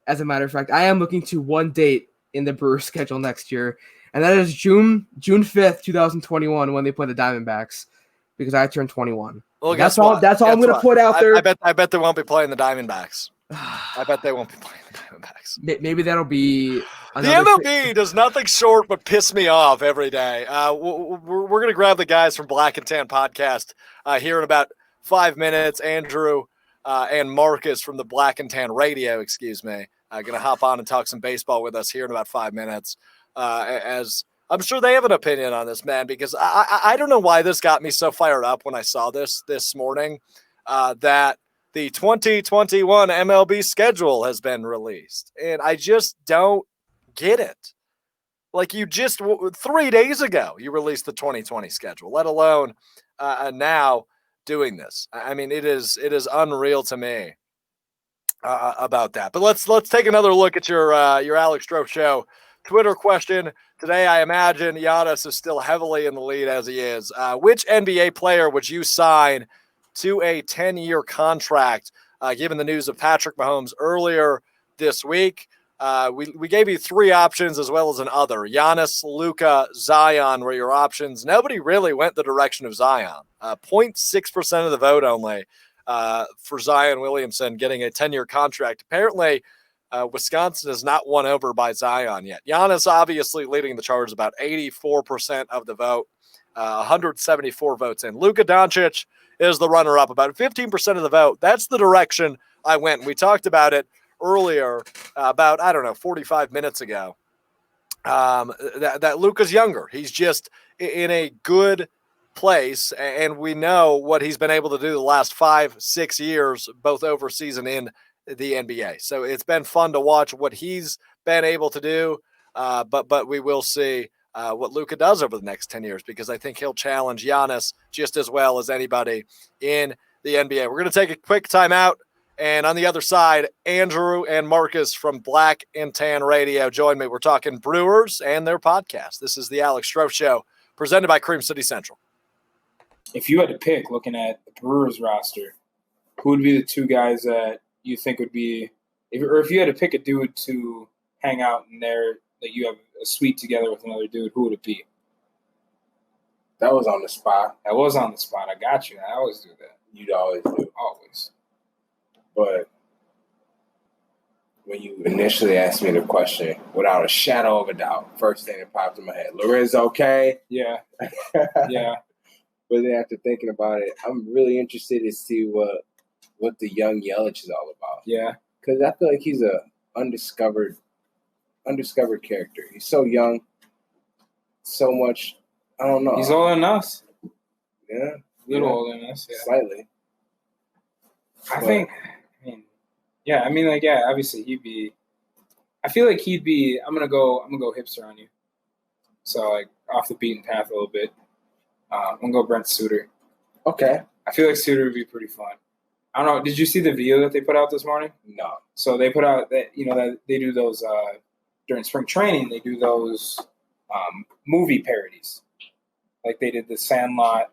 As a matter of fact, I am looking to one date in the Brewers schedule next year, and that is June 5th, 2021, when they play the Diamondbacks, because I turned 21. Well, that's all I'm going to put out there. I bet they won't be playing the Diamondbacks. I bet they won't be playing the Diamondbacks. Maybe that'll be... The MLB does nothing short but piss me off every day. We're going to grab the guys from Black and Tan Podcast here in about 5 minutes. Andrew and Marcus from the Black and Tan Radio, going to hop on and talk some baseball with us here in about 5 minutes. As I'm sure they have an opinion on this, man, because I don't know why this got me so fired up when I saw this morning, that the 2021 MLB schedule has been released. And I just don't get it. Like, you just 3 days ago, you released the 2020 schedule, let alone now doing this. I mean, it is unreal to me about that. But let's take another look at your Alex Strouf Show Twitter question today. I imagine Giannis is still heavily in the lead as he is. Which NBA player would you sign to a 10-year contract, given the news of Patrick Mahomes earlier this week? We gave you 3 options as well as an other. Giannis, Luka, Zion were your options. Nobody really went the direction of Zion. 0.6% of the vote only for Zion Williamson getting a 10-year contract. Apparently, Wisconsin is not won over by Zion yet. Giannis obviously leading the charge, about 84% of the vote, 174 votes in. Luka Doncic is the runner-up, about 15% of the vote. That's the direction I went. We talked about it earlier, about, 45 minutes ago, that Luka's younger. He's just in a good place, and we know what he's been able to do the last 5-6 years, both overseas and in the NBA. So it's been fun to watch what he's been able to do, but we will see what Luka does over the next 10 years, because I think he'll challenge Giannis just as well as anybody in the NBA. We're going to take a quick timeout. And on the other side, Andrew and Marcus from Black and Tan Radio join me. We're talking Brewers and their podcast. This is the Alex Strouf Show, presented by Cream City Central. If you had to pick, looking at the Brewers roster, who would be the 2 guys that you think would be, if you had to pick a dude to hang out in there, that you have a suite together with another dude, who would it be? That was on the spot. I got you. I always do that. You'd always do. Always. But when you initially asked me the question, without a shadow of a doubt, first thing that popped in my head, Lorenzo Kay. Yeah. Yeah. But then after thinking about it, I'm really interested to see what the young Yelich is all about. Yeah. Because I feel like he's a undiscovered character. He's so young, so much. I don't know. He's older than us. Yeah. A little older than us. Yeah. Slightly. Obviously he'd be. I feel like he'd be. I'm gonna go hipster on you. So, like, off the beaten path a little bit. I'm gonna go Brent Suter. Okay. I feel like Suter would be pretty fun. I don't know. Did you see the video that they put out this morning? No. So they put out that that they do those during spring training. They do those movie parodies, like they did The Sandlot.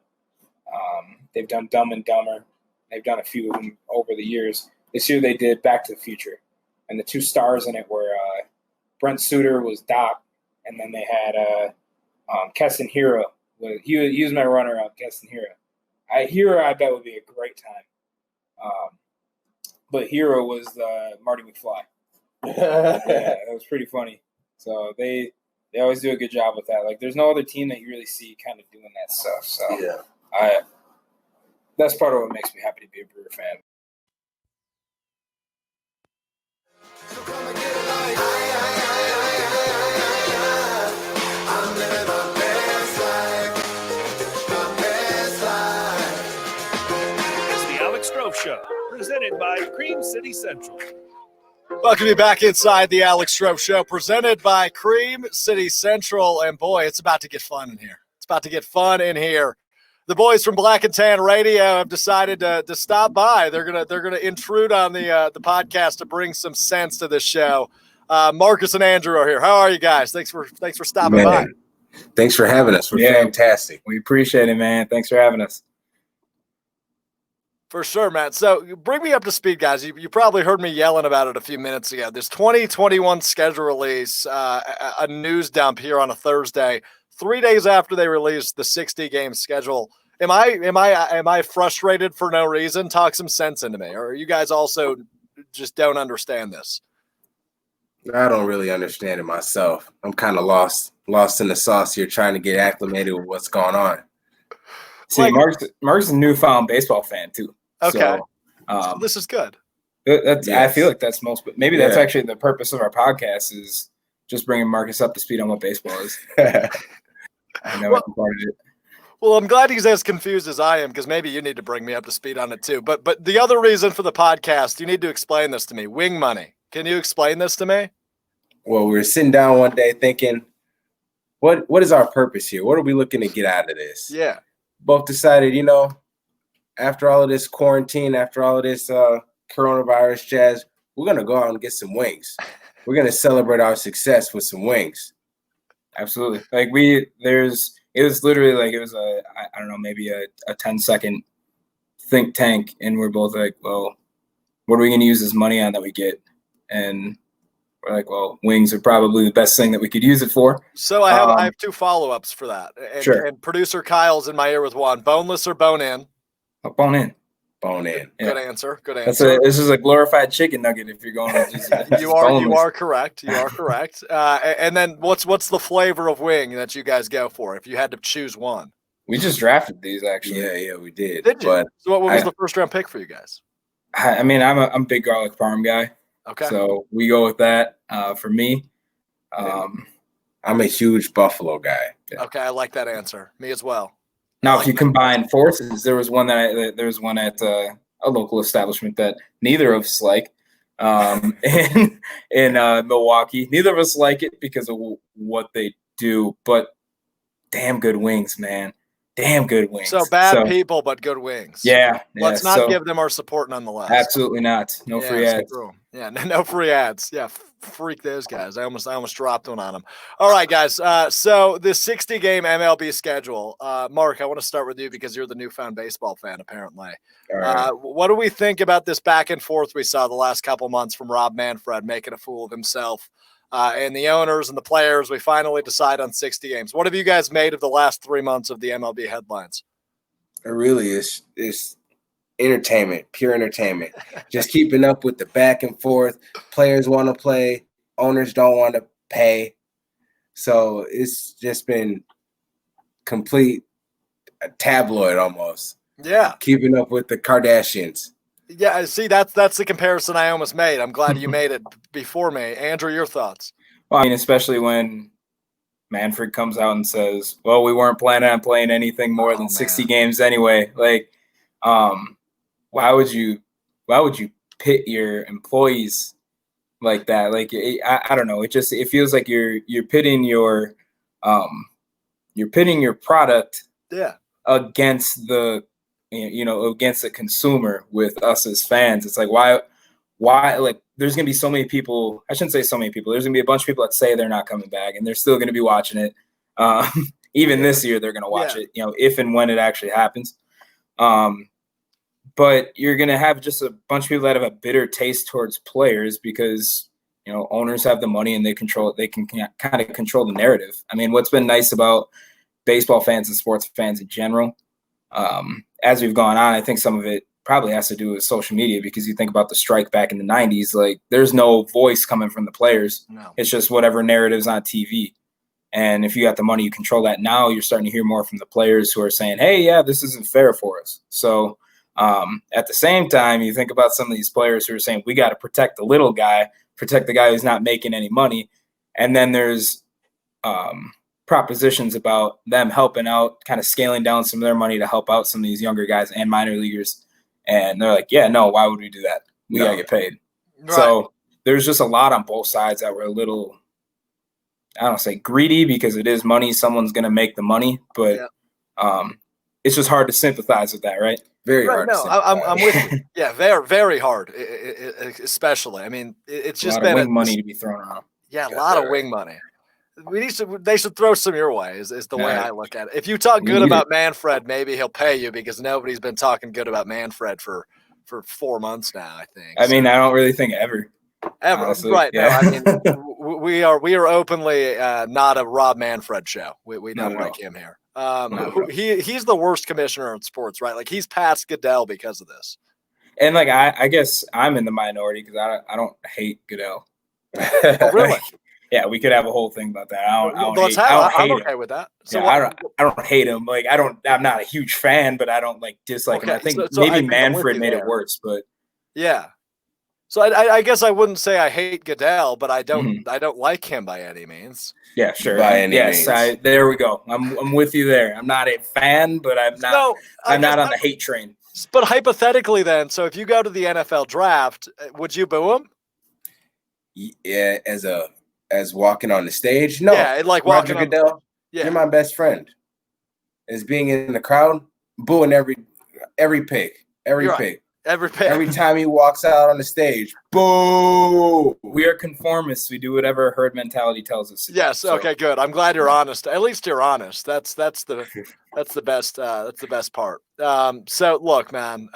They've done Dumb and Dumber. They've done a few of them over the years. This year they did Back to the Future, and the 2 stars in it were Brent Suter was Doc, and then they had Keston Hira. He was my runner-up, Keston Hira. Hira, I bet, would be a great time. But Hira was Marty McFly. Yeah, that was pretty funny. So they always do a good job with that. Like, there's no other team that you really see kind of doing that stuff. So yeah. That's part of what makes me happy to be a Brewer fan. It's the Alex Strouf Show, presented by Cream City Central. Welcome you back inside the Alex Strouf Show, presented by Cream City Central. And boy, it's about to get fun in here. The boys from Black and Tan Radio have decided to stop by. They're gonna intrude on the podcast to bring some sense to this show. Marcus and Andrew are here. How are you guys? Thanks for stopping by. Thanks for having us. We're fantastic. We appreciate it, man. Thanks for having us. For sure, man. So bring me up to speed, guys. You probably heard me yelling about it a few minutes ago. This 2021 schedule release, a news dump here on a Thursday, 3 days after they released the 60-game schedule. Am I frustrated for no reason? Talk some sense into me. Or you guys also just don't understand this? I don't really understand it myself. I'm kind of lost in the sauce here, trying to get acclimated with what's going on. See, Mark's a newfound baseball fan too. Okay. So this is good. I feel like that's most, but maybe that's Yeah. actually the purpose of our podcast is just bringing Marcus up to speed on what baseball is. I know Well- it's part of it. Well, I'm glad he's as confused as I am because maybe you need to bring me up to speed on it too. But the other reason for the podcast, you need to explain this to me. Wing money. Can you explain this to me? Well, we were sitting down one day thinking, what is our purpose here? What are we looking to get out of this? Yeah. Both decided, after all of this quarantine, after all of this coronavirus jazz, we're going to go out and get some wings. We're going to celebrate our success with some wings. Absolutely. Like it was literally like, it was I don't know, maybe a 10-second think tank. And we're both like, well, what are we going to use this money on that we get? And we're like, well, wings are probably the best thing that we could use it for. So I have two follow-ups for that. And, Sure. And producer Kyle's in my ear with one. Boneless or bone in? Bone in. Bone in. Good answer. Good This answer. is a glorified chicken nugget if you're going with just You are boneless. correct. You are correct. And then what's the flavor of wing that you guys go for if you had to choose one? We just drafted these actually. Yeah, we did. Did you? But So what was the first round pick for you guys? I mean, I'm a big garlic parm guy. Okay. So we go with that for me. I'm a huge buffalo guy. Okay, I like that answer. Me as well. Now, if you combine forces, there was one at a local establishment that neither of us like in Milwaukee. Neither of us like it because of what they do, but damn good wings, man. Damn good wings. So bad people, but good wings. Yeah. Let's yeah, not so give them our support nonetheless. Absolutely not. No free ads. screw 'em. Yeah, no free ads. Yeah, freak those guys. I almost dropped one on them. All right, guys. So the 60-game MLB schedule. Mark, I want to start with you because you're the newfound baseball fan, apparently. All right. What do we think about this back and forth we saw the last couple months from Rob Manfred making a fool of himself? And the owners and the players, we finally decide on 60 games. What have you guys made of the last 3 months of the MLB headlines? It really is entertainment, pure entertainment. Just keeping up with the back and forth. Players want to play, owners don't want to pay. So it's just been complete tabloid almost. Yeah. Keeping up with the Kardashians. Yeah, see, that's the comparison I almost made. I'm glad you made it before me. Andrew, your thoughts? Well, I mean, especially when Manfred comes out and says, well, we weren't planning on playing anything more than 60 games anyway. Like, why would you pit your employees like that? Like, I don't know. It feels like you're pitting your product against against the consumer with us as fans. It's like, why, like, there's going to be so many people. I shouldn't say so many people. There's going to be a bunch of people that say they're not coming back and they're still going to be watching it. Even this year, they're going to watch it, if and when it actually happens. But you're going to have just a bunch of people that have a bitter taste towards players because, owners have the money and they can kind of control the narrative. I mean, what's been nice about baseball fans and sports fans in general, as we've gone on, I think some of it probably has to do with social media because you think about the strike back in the 90s, like there's no voice coming from the players. No. It's just whatever narrative's on TV. And if you got the money, you control that. Now you're starting to hear more from the players who are saying, hey, yeah, this isn't fair for us. So at the same time, you think about some of these players who are saying, we got to protect the little guy, protect the guy who's not making any money. And then there's propositions about them helping out, kind of scaling down some of their money to help out some of these younger guys and minor leaguers. And they're like, yeah, no, why would we do that? We got to get paid. Right. So there's just a lot on both sides that were a little, I don't say greedy because it is money. Someone's going to make the money, but it's just hard to sympathize with that, right? Very hard. No, I'm with you. Yeah, very, very hard, especially. I mean, it's just been been money to be thrown around. Yeah, a lot of wing money. They should throw some your way is the way I look at it. If you talk good about Manfred, maybe he'll pay you because nobody's been talking good about Manfred for 4 months now, I think. I mean, I don't really think ever. Honestly, right. Yeah. No, I mean, we are openly not a Rob Manfred show. We don't like him here. He's the worst commissioner in sports, right? Like he's past Goodell because of this. And like, I guess I'm in the minority because I don't hate Goodell. Oh, really? Yeah, we could have a whole thing about that. I'm okay with that. So yeah, I don't hate him. Like I'm not a huge fan, but I don't like dislike him. I think maybe Manfred made it worse, but yeah. So I guess I wouldn't say I hate Goodell, but I don't like him by any means. Yeah, sure. By any means. There we go. I'm with you there. I'm not a fan, but I'm not. No, I'm not on the hate train. But hypothetically, then, so if you go to the NFL draft, would you boo him? Yeah, as walking on the stage, no. Yeah, like Roger walking Goodell. Yeah. You're my best friend. As being in the crowd, booing every pick, every You're pick. right. Every pick. Every time he walks out on the stage, boo! We are conformists. We do whatever herd mentality tells us. Yes. So, Okay. Good. I'm glad you're honest. At least you're honest. That's the best. That's the best part. So look, man.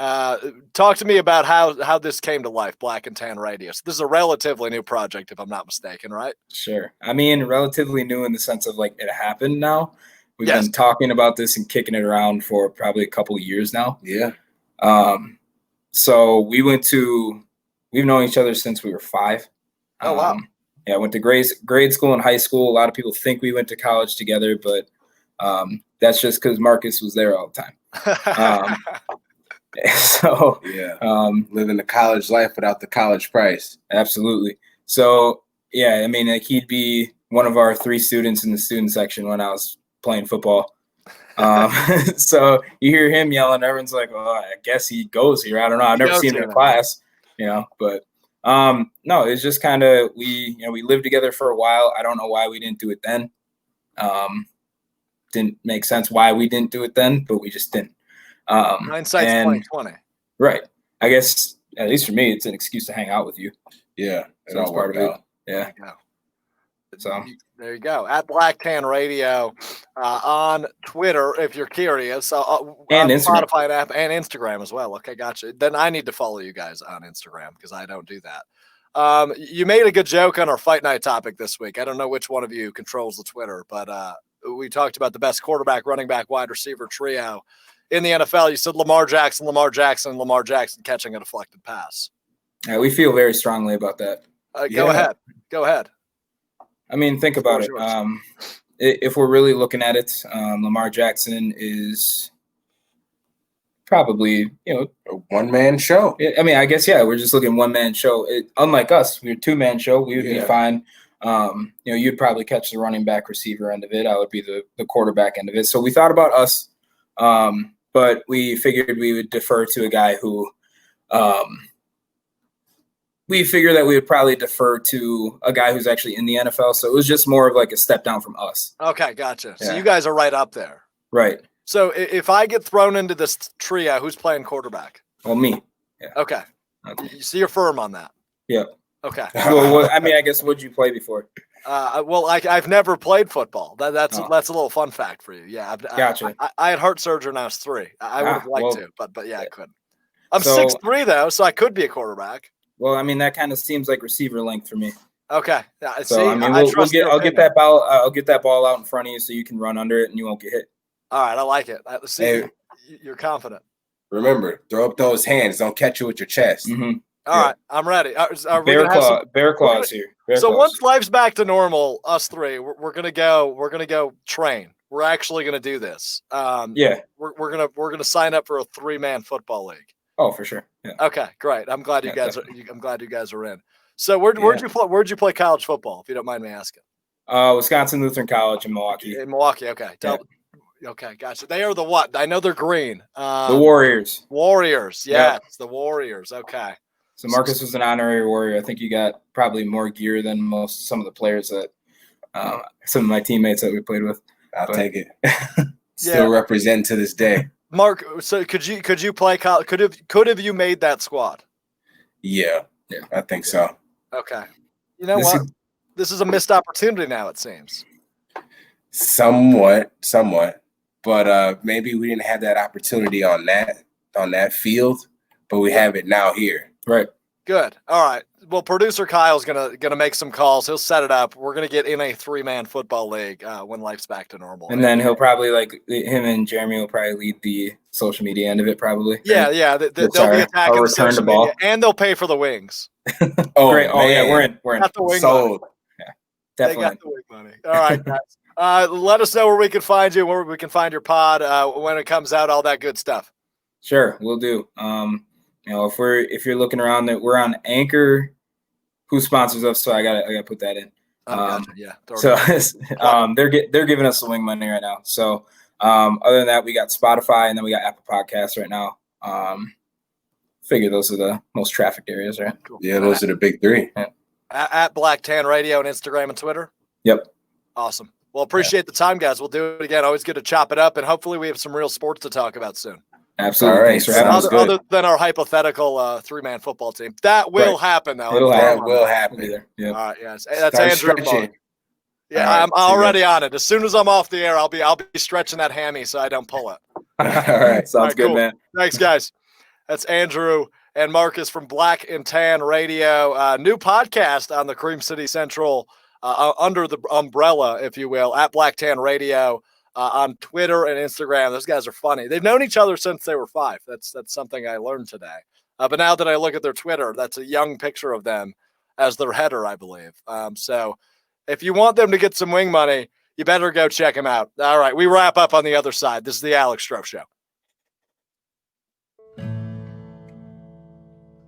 Talk to me about how this came to life. Black and Tan Radio. So this is a relatively new project, if I'm not mistaken, right? Sure. I mean, relatively new in the sense of like it happened now. We've been talking about this and kicking it around for probably a couple of years now. Yeah. So we've known each other since we were 5. Oh, wow. Yeah, I went to grade school and high school. A lot of people think we went to college together, but that's just because Marcus was there all the time. So yeah, living the college life without the college price. Absolutely. So yeah, I mean, like he'd be one of our 3 students in the student section when I was playing football. So you hear him yelling, everyone's like, well, I guess he goes here. I don't know. I've never seen him in class, but no, it's just kind of, we lived together for a while. I don't know why we didn't do it then. Didn't make sense why we didn't do it then, but we just didn't. Hindsight's 2020. Right. I guess, at least for me, it's an excuse to hang out with you. Yeah. So it's part of it. Yeah. So there you go. At Black Tan Radio on Twitter, if you're curious. And Instagram. Spotify app and Instagram as well. Okay, gotcha. Then I need to follow you guys on Instagram because I don't do that. You made a good joke on our fight night topic this week. I don't know which one of you controls the Twitter, but we talked about the best quarterback, running back, wide receiver trio in the NFL. You said Lamar Jackson, Lamar catching a deflected pass. Yeah, we feel very strongly about that. Go ahead. I mean, think about it. If we're really looking at it, Lamar Jackson is probably, a one-man show. I mean, I guess, yeah, we're just looking one-man show. Unlike us, we're a two-man show. We would be fine. You'd probably catch the running back receiver end of it. I would be the quarterback end of it. So we thought about us, but we figured we would defer to a guy who we figure that we would probably defer to a guy who's actually in the NFL. So it was just more of like a step down from us. Okay, gotcha. Yeah. So you guys are right up there. Right. So if I get thrown into this trio, who's playing quarterback? Well, me. Yeah. Okay. So you're firm on that. Yeah. Okay. Well, I mean, I guess, what'd you play before? I've never played football. That's a little fun fact for you. Yeah. Gotcha. I had heart surgery when I was 3. I would have liked to, but yeah, I couldn't. I'm 6'3" though, so I could be a quarterback. Well, I mean, that kind of seems like receiver length for me. Okay. Yeah, so I mean, I'll get that ball. I'll get that ball out in front of you so you can run under it and you won't get hit. All right, I like it. You're confident. Remember, throw up those hands. Don't catch you with your chest. Mm-hmm. All right, I'm ready. Bear claws here. Once life's back to normal, us 3, we're gonna go train. We're actually gonna do this. Yeah. We're gonna sign up for a 3-man football league. Oh, for sure. Yeah. Okay, great. I'm glad you guys are in. So where'd you play college football, if you don't mind me asking? Wisconsin Lutheran College in Milwaukee. In Milwaukee, okay. Okay, gotcha. They are the what? I know they're green. The Warriors. Warriors, yes, the Warriors. Okay. So Marcus was an honorary Warrior. I think you got probably more gear than some of the players that some of my teammates that we played with. I'll take it. Still represent to this day. Mark, so could you play college? Could have you made that squad? Yeah, I think so. Okay. You know what? This is a missed opportunity now, it seems. Somewhat. But maybe we didn't have that opportunity on that field, but we have it now here. Right. Good. All right. Well, producer Kyle's gonna make some calls. He'll set it up. We're gonna get in a 3-man football league when life's back to normal. And then he'll probably him and Jeremy will probably lead the social media end of it, probably. Yeah, right? Yeah. They'll be attacking the social media, and they'll pay for the wings. Oh, great! Oh, yeah, we're in. Got the wing sold. Money. Yeah, definitely. They got the wing money. All right, guys. Let us know where we can find you, where we can find your pod when it comes out, all that good stuff. Sure, we'll do. You know, if you're looking around, that we're on Anchor, who sponsors us. So I gotta put that in. Gotcha. Yeah. So they're giving us the wing money right now. So other than that, we got Spotify and then we got Apple Podcasts right now. Figure those are the most trafficked areas, right? Cool. Yeah, those are the big three. Yeah. At Black Tan Radio on Instagram and Twitter. Yep. Awesome. Well, appreciate the time, guys. We'll do it again. Always good to chop it up, and hopefully we have some real sports to talk about soon. Absolutely. All right. Thanks for having us. Other than our hypothetical three-man football team. That will happen, though. That will happen. Yeah. All right, yes. Hey, that's Start Andrew. stretching. Yeah, All right, I'm already on it. As soon as I'm off the air, I'll be stretching that hammy so I don't pull it. All right. Sounds good, cool. man. Thanks, guys. That's Andrew and Marcus from Black and Tan Radio. New podcast on the Cream City Central under the umbrella, if you will, at Black Tan Radio on Twitter and Instagram. Those guys are funny. They've known each other since they were 5. That's something I learned today. But now that I look at their Twitter, that's a young picture of them as their header, I believe. So if you want them to get some wing money, you better go check them out. All right, we wrap up on the other side. This is the Alex Strouf Show.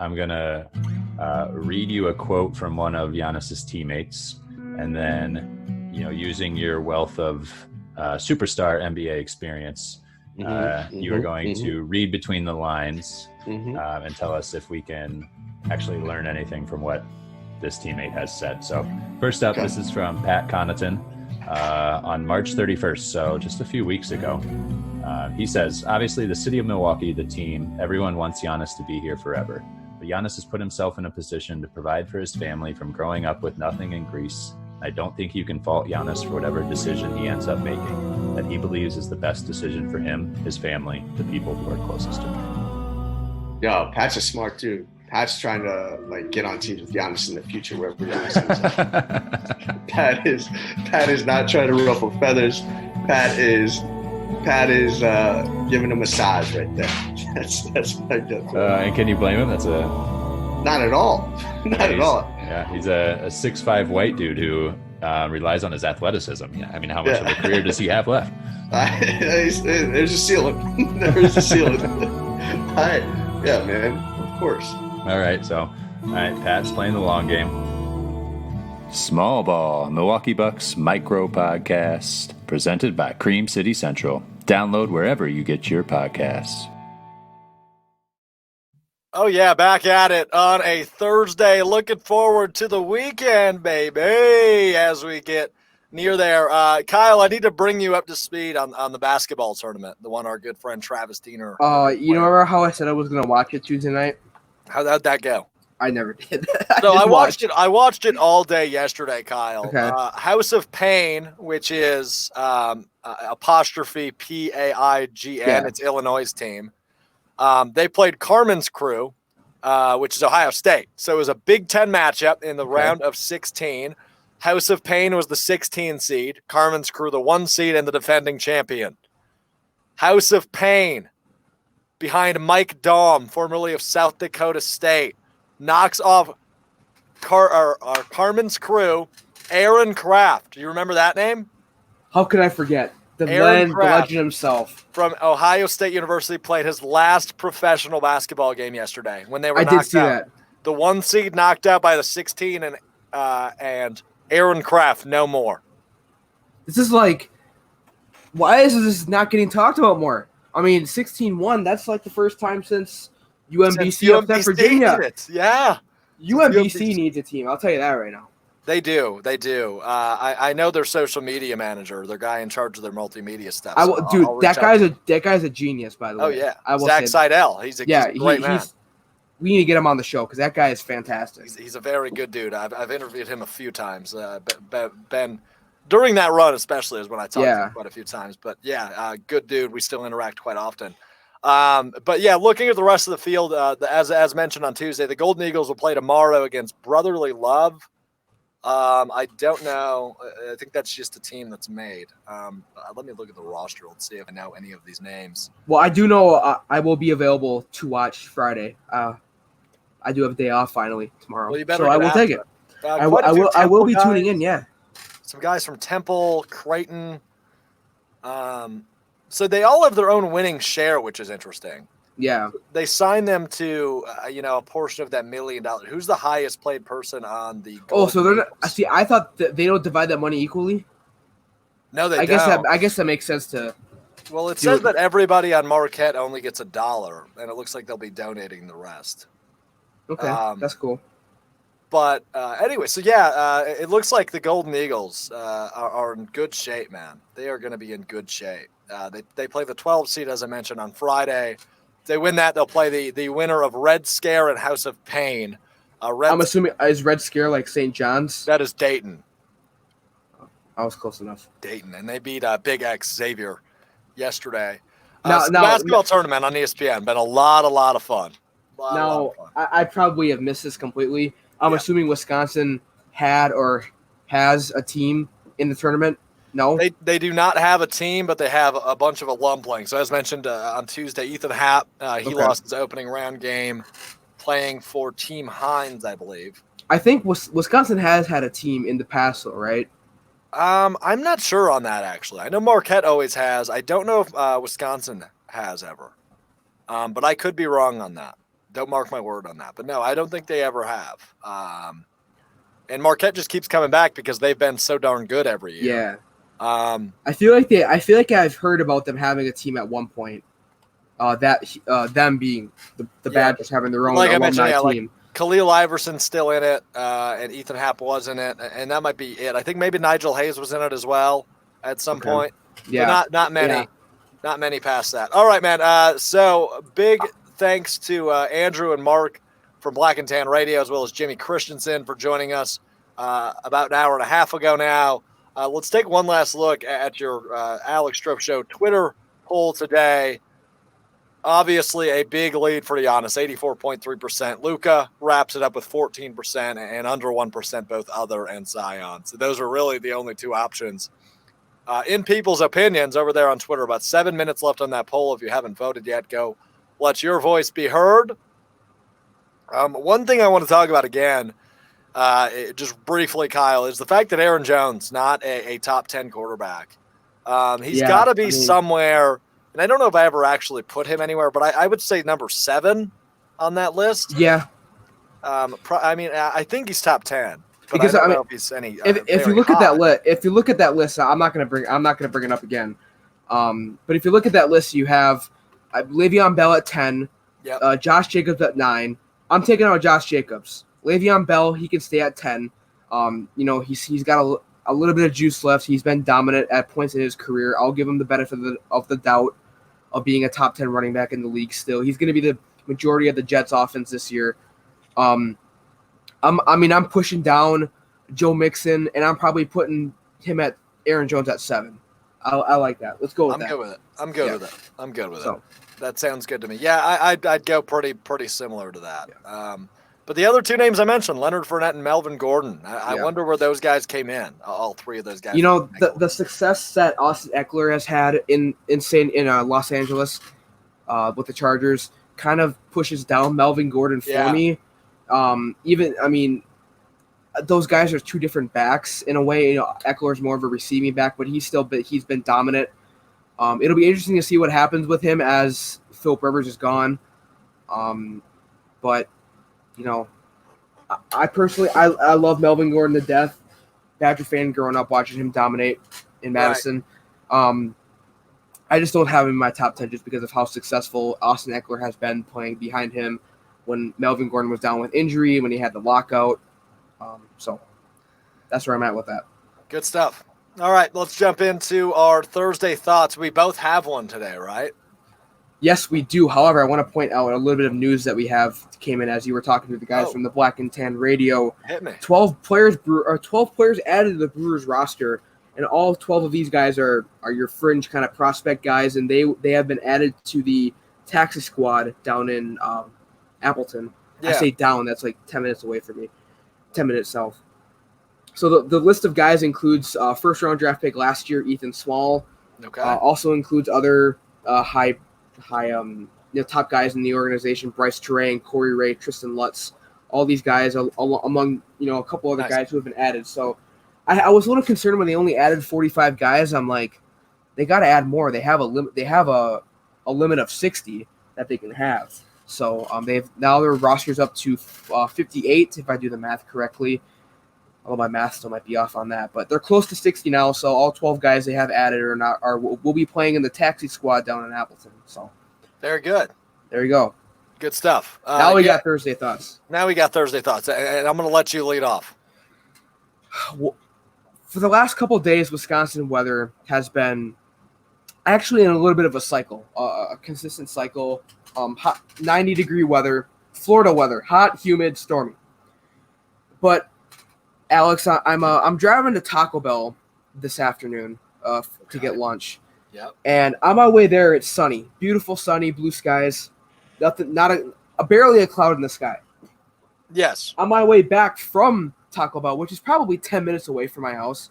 I'm going to read you a quote from one of Giannis's teammates, and then, using your wealth of superstar NBA experience, you are going to read between the lines and tell us if we can actually learn anything from what this teammate has said. So first up, this is from Pat Connaughton on March 31st, so just a few weeks ago. He says, obviously the city of Milwaukee, the team, everyone wants Giannis to be here forever. But Giannis has put himself in a position to provide for his family from growing up with nothing in Greece. I don't think you can fault Giannis for whatever decision he ends up making, that he believes is the best decision for him, his family, the people who are closest to him. Yo, Pat's a smart dude. Pat's trying to get on teams with Giannis in the future wherever Giannis is. Pat is not trying to ruffle feathers. Pat is giving a massage right there. That's my gut. And can you blame him? Not at all. Not at all. Yeah, he's a 6'5" white dude who relies on his athleticism. Yeah, I mean, how much of a career does he have left? There's a ceiling. There's a ceiling. Yeah, man. Of course. All right, Pat's playing the long game. Small Ball, Milwaukee Bucks micro podcast, presented by Cream City Central. Download wherever you get your podcasts. Oh, yeah, back at it on a Thursday. Looking forward to the weekend, baby, as we get near there. Kyle, I need to bring you up to speed on the basketball tournament, the one our good friend Travis Diener. You remember how I said I was going to watch it Tuesday night? How'd that go? I never did. I watched it. I watched it all day yesterday, Kyle. Okay. House of Pain, which is apostrophe PAIGN. Yeah. It's Illinois' team. They played Carmen's Crew, which is Ohio State. So it was a Big Ten matchup in the round of 16. House of Pain was the 16 seed. Carmen's Crew, the 1 seed and the defending champion. House of Pain, behind Mike Daum, formerly of South Dakota State, knocks off Carmen's Crew, Aaron Kraft. Do you remember that name? How could I forget? The Aaron Kraft legend himself. From Ohio State University played his last professional basketball game yesterday when they were knocked I did see out. that. The 1 seed knocked out by the 16 and Aaron Kraft no more. This is why is this not getting talked about more? I mean, 16-1, that's the first time since UMBC upset Virginia. Yeah. UMBC needs a team. I'll tell you that right now. They do. I know their social media manager, their guy in charge of their multimedia stuff. That guy's a genius, by the way. Oh yeah, I will Zach say Seidel. He's a great man. We need to get him on the show because that guy is fantastic. He's a very good dude. I've interviewed him a few times. Ben, during that run especially is when I talked to him quite a few times. But good dude. We still interact quite often. But looking at the rest of the field, as mentioned on Tuesday, the Golden Eagles will play tomorrow against Brotherly Love. I don't know. I think that's just a team that's made. Let me look at the roster. Let's see if I know any of these names. Well, I do know I will be available to watch Friday. I do have a day off finally tomorrow, so I will take it. I will be tuning in. Yeah, some guys from Temple, Creighton. So they all have their own winning share, which is interesting. Yeah. They signed them to, a portion of that $1 million. Who's the highest paid person on the Golden So they're not. Eagles? See, I thought that they don't divide that money equally. No, they I don't. guess that makes sense to. Well, it says that everybody on Marquette only gets $1, and it looks like they'll be donating the rest. Okay, that's cool. But anyway, so yeah, it looks like the Golden Eagles are in good shape, man. They are going to be in good shape. They play the 12 seed, as I mentioned, on Friday. If they win that, they'll play the winner of Red Scare and House of Pain. I'm assuming, is Red Scare like St. John's? That is Dayton. I was close enough. Dayton, and they beat Big X Xavier yesterday. Now, basketball tournament on ESPN. Been a lot of fun. I probably have missed this completely. I'm assuming Wisconsin had or has a team in the tournament. No, they do not have a team, but they have a bunch of alum playing. So as mentioned on Tuesday, Ethan Happ, he lost his opening round game playing for Team Hines, I believe. I think Wisconsin has had a team in the past, though, right? I'm not sure on that, actually. I know Marquette always has. I don't know if Wisconsin has ever. But I could be wrong on that. Don't mark my word on that. But no, I don't think they ever have. And Marquette just keeps coming back because they've been so darn good every year. Yeah. I feel like I've heard about them having a team at one point. Them being the Badgers having their own alumni team. Like Khalil Iverson's still in it, and Ethan Happ was in it, and that might be it. I think maybe Nigel Hayes was in it as well at some point. Yeah, but not many. Yeah. Not many past that. All right, man. So big thanks to Andrew and Mark from Black and Tan Radio, as well as Jimmy Christensen for joining us about an hour and a half ago now. Let's take one last look at your Alex Strouf Show Twitter poll today. Obviously, a big lead for Giannis, 84.3%. Luka wraps it up with 14% and under 1% both other and Zion. So those are really the only two options. In people's opinions over there on Twitter, about 7 minutes left on that poll. If you haven't voted yet, go let your voice be heard. One thing I want to talk about again, just briefly, Kyle, is the fact that Aaron Jones, not a top 10 quarterback. He's got to be somewhere. And I don't know if I ever actually put him anywhere, but I would say number 7 on that list. Yeah. I think he's top 10. Because I don't know if he's any. If you look at that list, I'm not gonna bring it up again. But if you look at that list, you have Le'Veon Bell at 10. Yep. Josh Jacobs at 9. I'm taking out Josh Jacobs. Le'Veon Bell, he can stay at 10. He's got a little bit of juice left. He's been dominant at points in his career. I'll give him the benefit of the doubt of being a top 10 running back in the league still. He's going to be the majority of the Jets offense this year. I'm pushing down Joe Mixon, and I'm probably putting him at Aaron Jones at 7. I like that. Let's go with that. I'm good with it. That sounds good to me. Yeah, I'd go pretty similar to that. Yeah. But the other two names I mentioned, Leonard Fournette and Melvin Gordon, I wonder where those guys came in. All three of those guys. The success that Austin Eckler has had in Los Angeles with the Chargers kind of pushes down Melvin Gordon for me. Those guys are two different backs in a way. Eckler's more of a receiving back, but he's been dominant. It'll be interesting to see what happens with him as Philip Rivers is gone. But I personally love Melvin Gordon to death. Badger fan growing up watching him dominate in Madison. Right. I just don't have him in my top 10 just because of how successful Austin Eckler has been playing behind him when Melvin Gordon was down with injury, when he had the lockout. So that's where I'm at with that. Good stuff. All right, let's jump into our Thursday thoughts. We both have one today, right? Yes, we do. However, I want to point out a little bit of news that we have came in as you were talking to the guys from the Black and Tan Radio. Hit me. 12 players added to the Brewers roster, and all 12 of these guys are your fringe kind of prospect guys, and they have been added to the taxi squad down in Appleton. Yeah. I say down, that's like 10 minutes away from me. 10 minutes south. So the list of guys includes first-round draft pick last year, Ethan Small. Okay. Also includes other high top guys in the organization: Bryce Terang, Corey Ray, Tristan Lutz. All these guys among a couple other guys who have been added. So I was a little concerned when they only added 45 guys. I'm like, they got to add more. They have a limit. They have a limit of 60. that they can have. So their roster's up to 58, if I do the math correctly. Although my math still might be off on that, but they're close to 60 now. So all 12 guys they have added will be playing in the taxi squad down in Appleton. So Very good. there you go. Good stuff. Now we got Thursday thoughts. Now we got Thursday thoughts, and I'm going to let you lead off. Well, for the last couple of days, Wisconsin weather has been actually in a little bit of a cycle, a consistent cycle. Hot 90-degree weather, Florida weather, hot, humid, stormy. But Alex, I'm driving to Taco Bell this afternoon to get lunch. Yep. And on my way there, it's sunny, beautiful, sunny, blue skies, nothing, not barely a cloud in the sky. Yes. On my way back from Taco Bell, which is probably 10 minutes away from my house,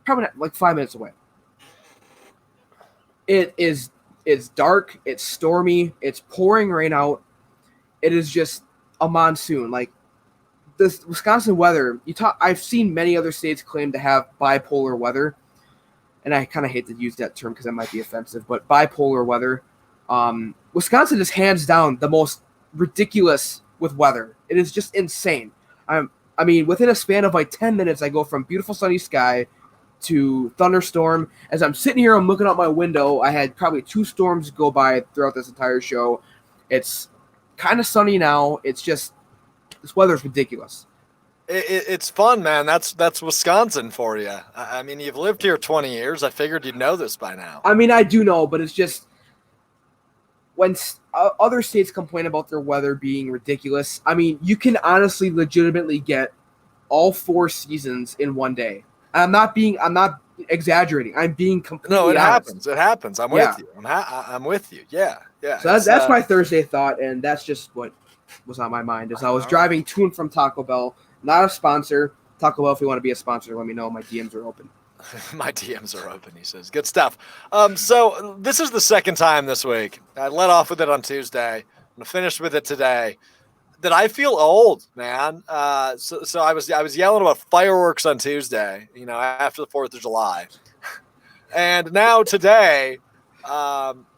probably not, like 5 minutes away. It's dark, it's stormy, it's pouring rain out. It is just a monsoon. Like this Wisconsin weather, I've seen many other states claim to have bipolar weather, and I kind of hate to use that term because that might be offensive, but bipolar weather. Wisconsin is hands down the most ridiculous with weather. It is just insane. I mean, within a span of like 10 minutes, I go from beautiful sunny sky to thunderstorm. As I'm sitting here, I'm looking out my window. I had probably 2 storms go by throughout this entire show. It's kind of sunny now. It's just, this weather's ridiculous. It's fun, man. That's Wisconsin for you. I mean, you've lived here 20 years. I figured you'd know this by now. I mean, I do know, but it's just when other states complain about their weather being ridiculous, I mean, you can honestly legitimately get all 4 seasons in one day. I'm not exaggerating. I'm being completely No, it honest. happens. It happens. I'm with you. I'm with you. Yeah. Yeah. So that's my Thursday thought, and that's just what was on my mind as I was driving to and from Taco Bell. Not a sponsor. Taco Bell, if you want to be a sponsor, let me know. My DMs are open. My DMs are open, he says. Good stuff. So this is the second time this week. I let off with it on Tuesday. I'm going to finish with it today. That I feel old, man. So I was yelling about fireworks on Tuesday, after the 4th of July. And now today,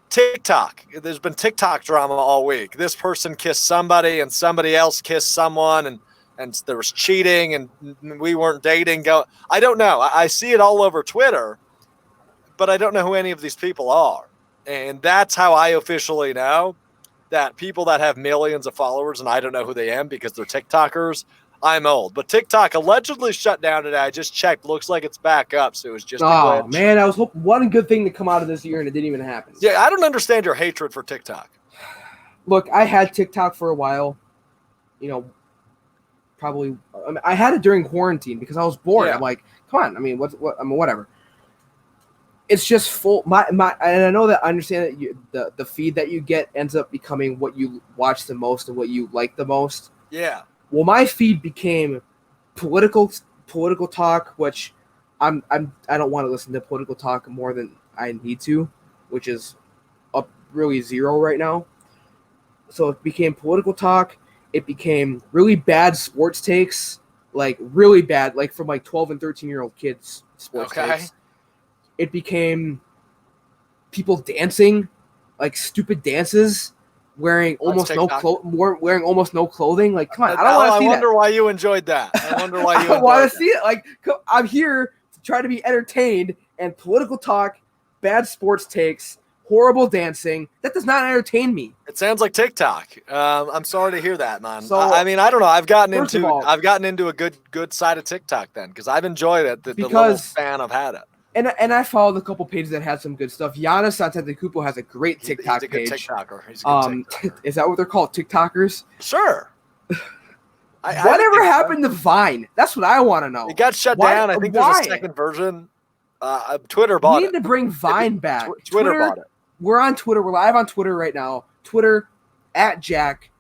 TikTok. There's been TikTok drama all week. This person kissed somebody and somebody else kissed someone and there was cheating and we weren't dating. I don't know. I see it all over Twitter, but I don't know who any of these people are. And that's how I officially know that people that have millions of followers and I don't know who they am because they're TikTokers, I'm old. But TikTok allegedly shut down today. I just checked. Looks like it's back up. So it was just a glitch. Man, I was hoping one good thing to come out of this year and it didn't even happen. Yeah, I don't understand your hatred for TikTok. Look, I had TikTok for a while. I had it during quarantine because I was bored. Yeah. I'm like, come on. I mean, whatever. It's just full. And I know that I understand that the feed that you get ends up becoming what you watch the most and what you like the most. Yeah. Well, my feed became political talk, which I don't want to listen to political talk more than I need to, which is up really 0 right now. So it became political talk. It became really bad sports takes, like really bad, like from like 12 and 13-year-old kids sports takes. It became people dancing, like stupid dances, wearing almost no clothing. Like, come on, I don't want to see that. I wonder why you enjoyed that. I wonder why you I want to see it. Like, I'm here to try to be entertained, and political talk, bad sports takes, horrible dancing, that does not entertain me. It sounds like TikTok. I'm sorry to hear that, man. So, I mean, I don't know. I've gotten into a good side of TikTok then because I've enjoyed it. The little fan I've had it. And I followed a couple pages that had some good stuff. Giannis Antetokounmpo has a great TikTok page. He's a good TikToker. He's a good TikToker. Is that what they're called, TikTokers? Sure. Whatever happened to Vine? That's what I want to know. It got shut down. I think there's a second version. Twitter bought it. We need to bring Vine back. Twitter bought it. We're on Twitter. We're live on Twitter right now. Twitter @Jack.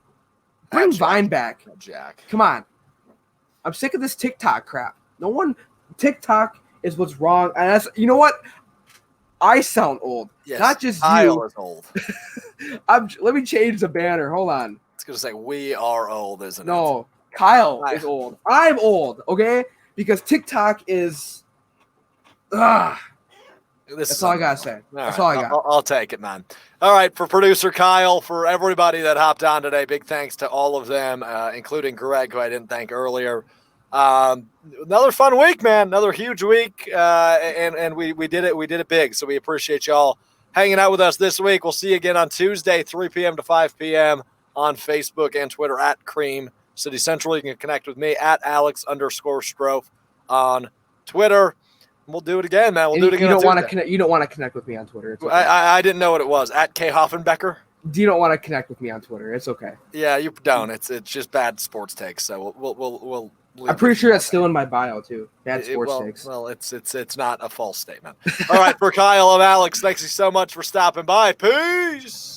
Bring Vine back. Jack. Come on. I'm sick of this TikTok crap. TikTok is what's wrong. And that's, you know what? I sound old. Yes, not just Kyle you. is old. Let me change the banner. Hold on. It's going to say we are old, isn't it? No, Kyle is old. I'm old, okay? Because TikTok is That's all I gotta say. That's all I got. I'll take it, man. All right, for producer Kyle, for everybody that hopped on today, big thanks to all of them, including Greg, who I didn't thank earlier. Another fun week, man. Another huge week, and we did it. We did it big. So we appreciate y'all hanging out with us this week. We'll see you again on Tuesday, 3 p.m. to 5 p.m. on Facebook and Twitter at Cream City Central. You can connect with me at Alex_Strouf on Twitter. We'll do it again, man. We'll do it again. You don't want to connect. You don't want to connect with me on Twitter. It's okay. I didn't know what it was. At K Hoffenbecker. You don't want to connect with me on Twitter. It's okay. Yeah, you don't. It's just bad sports takes. So we'll I'm pretty sure that's still in my bio too. Bad sports takes. Well, it's not a false statement. All right, for Kyle and Alex, thanks you so much for stopping by. Peace.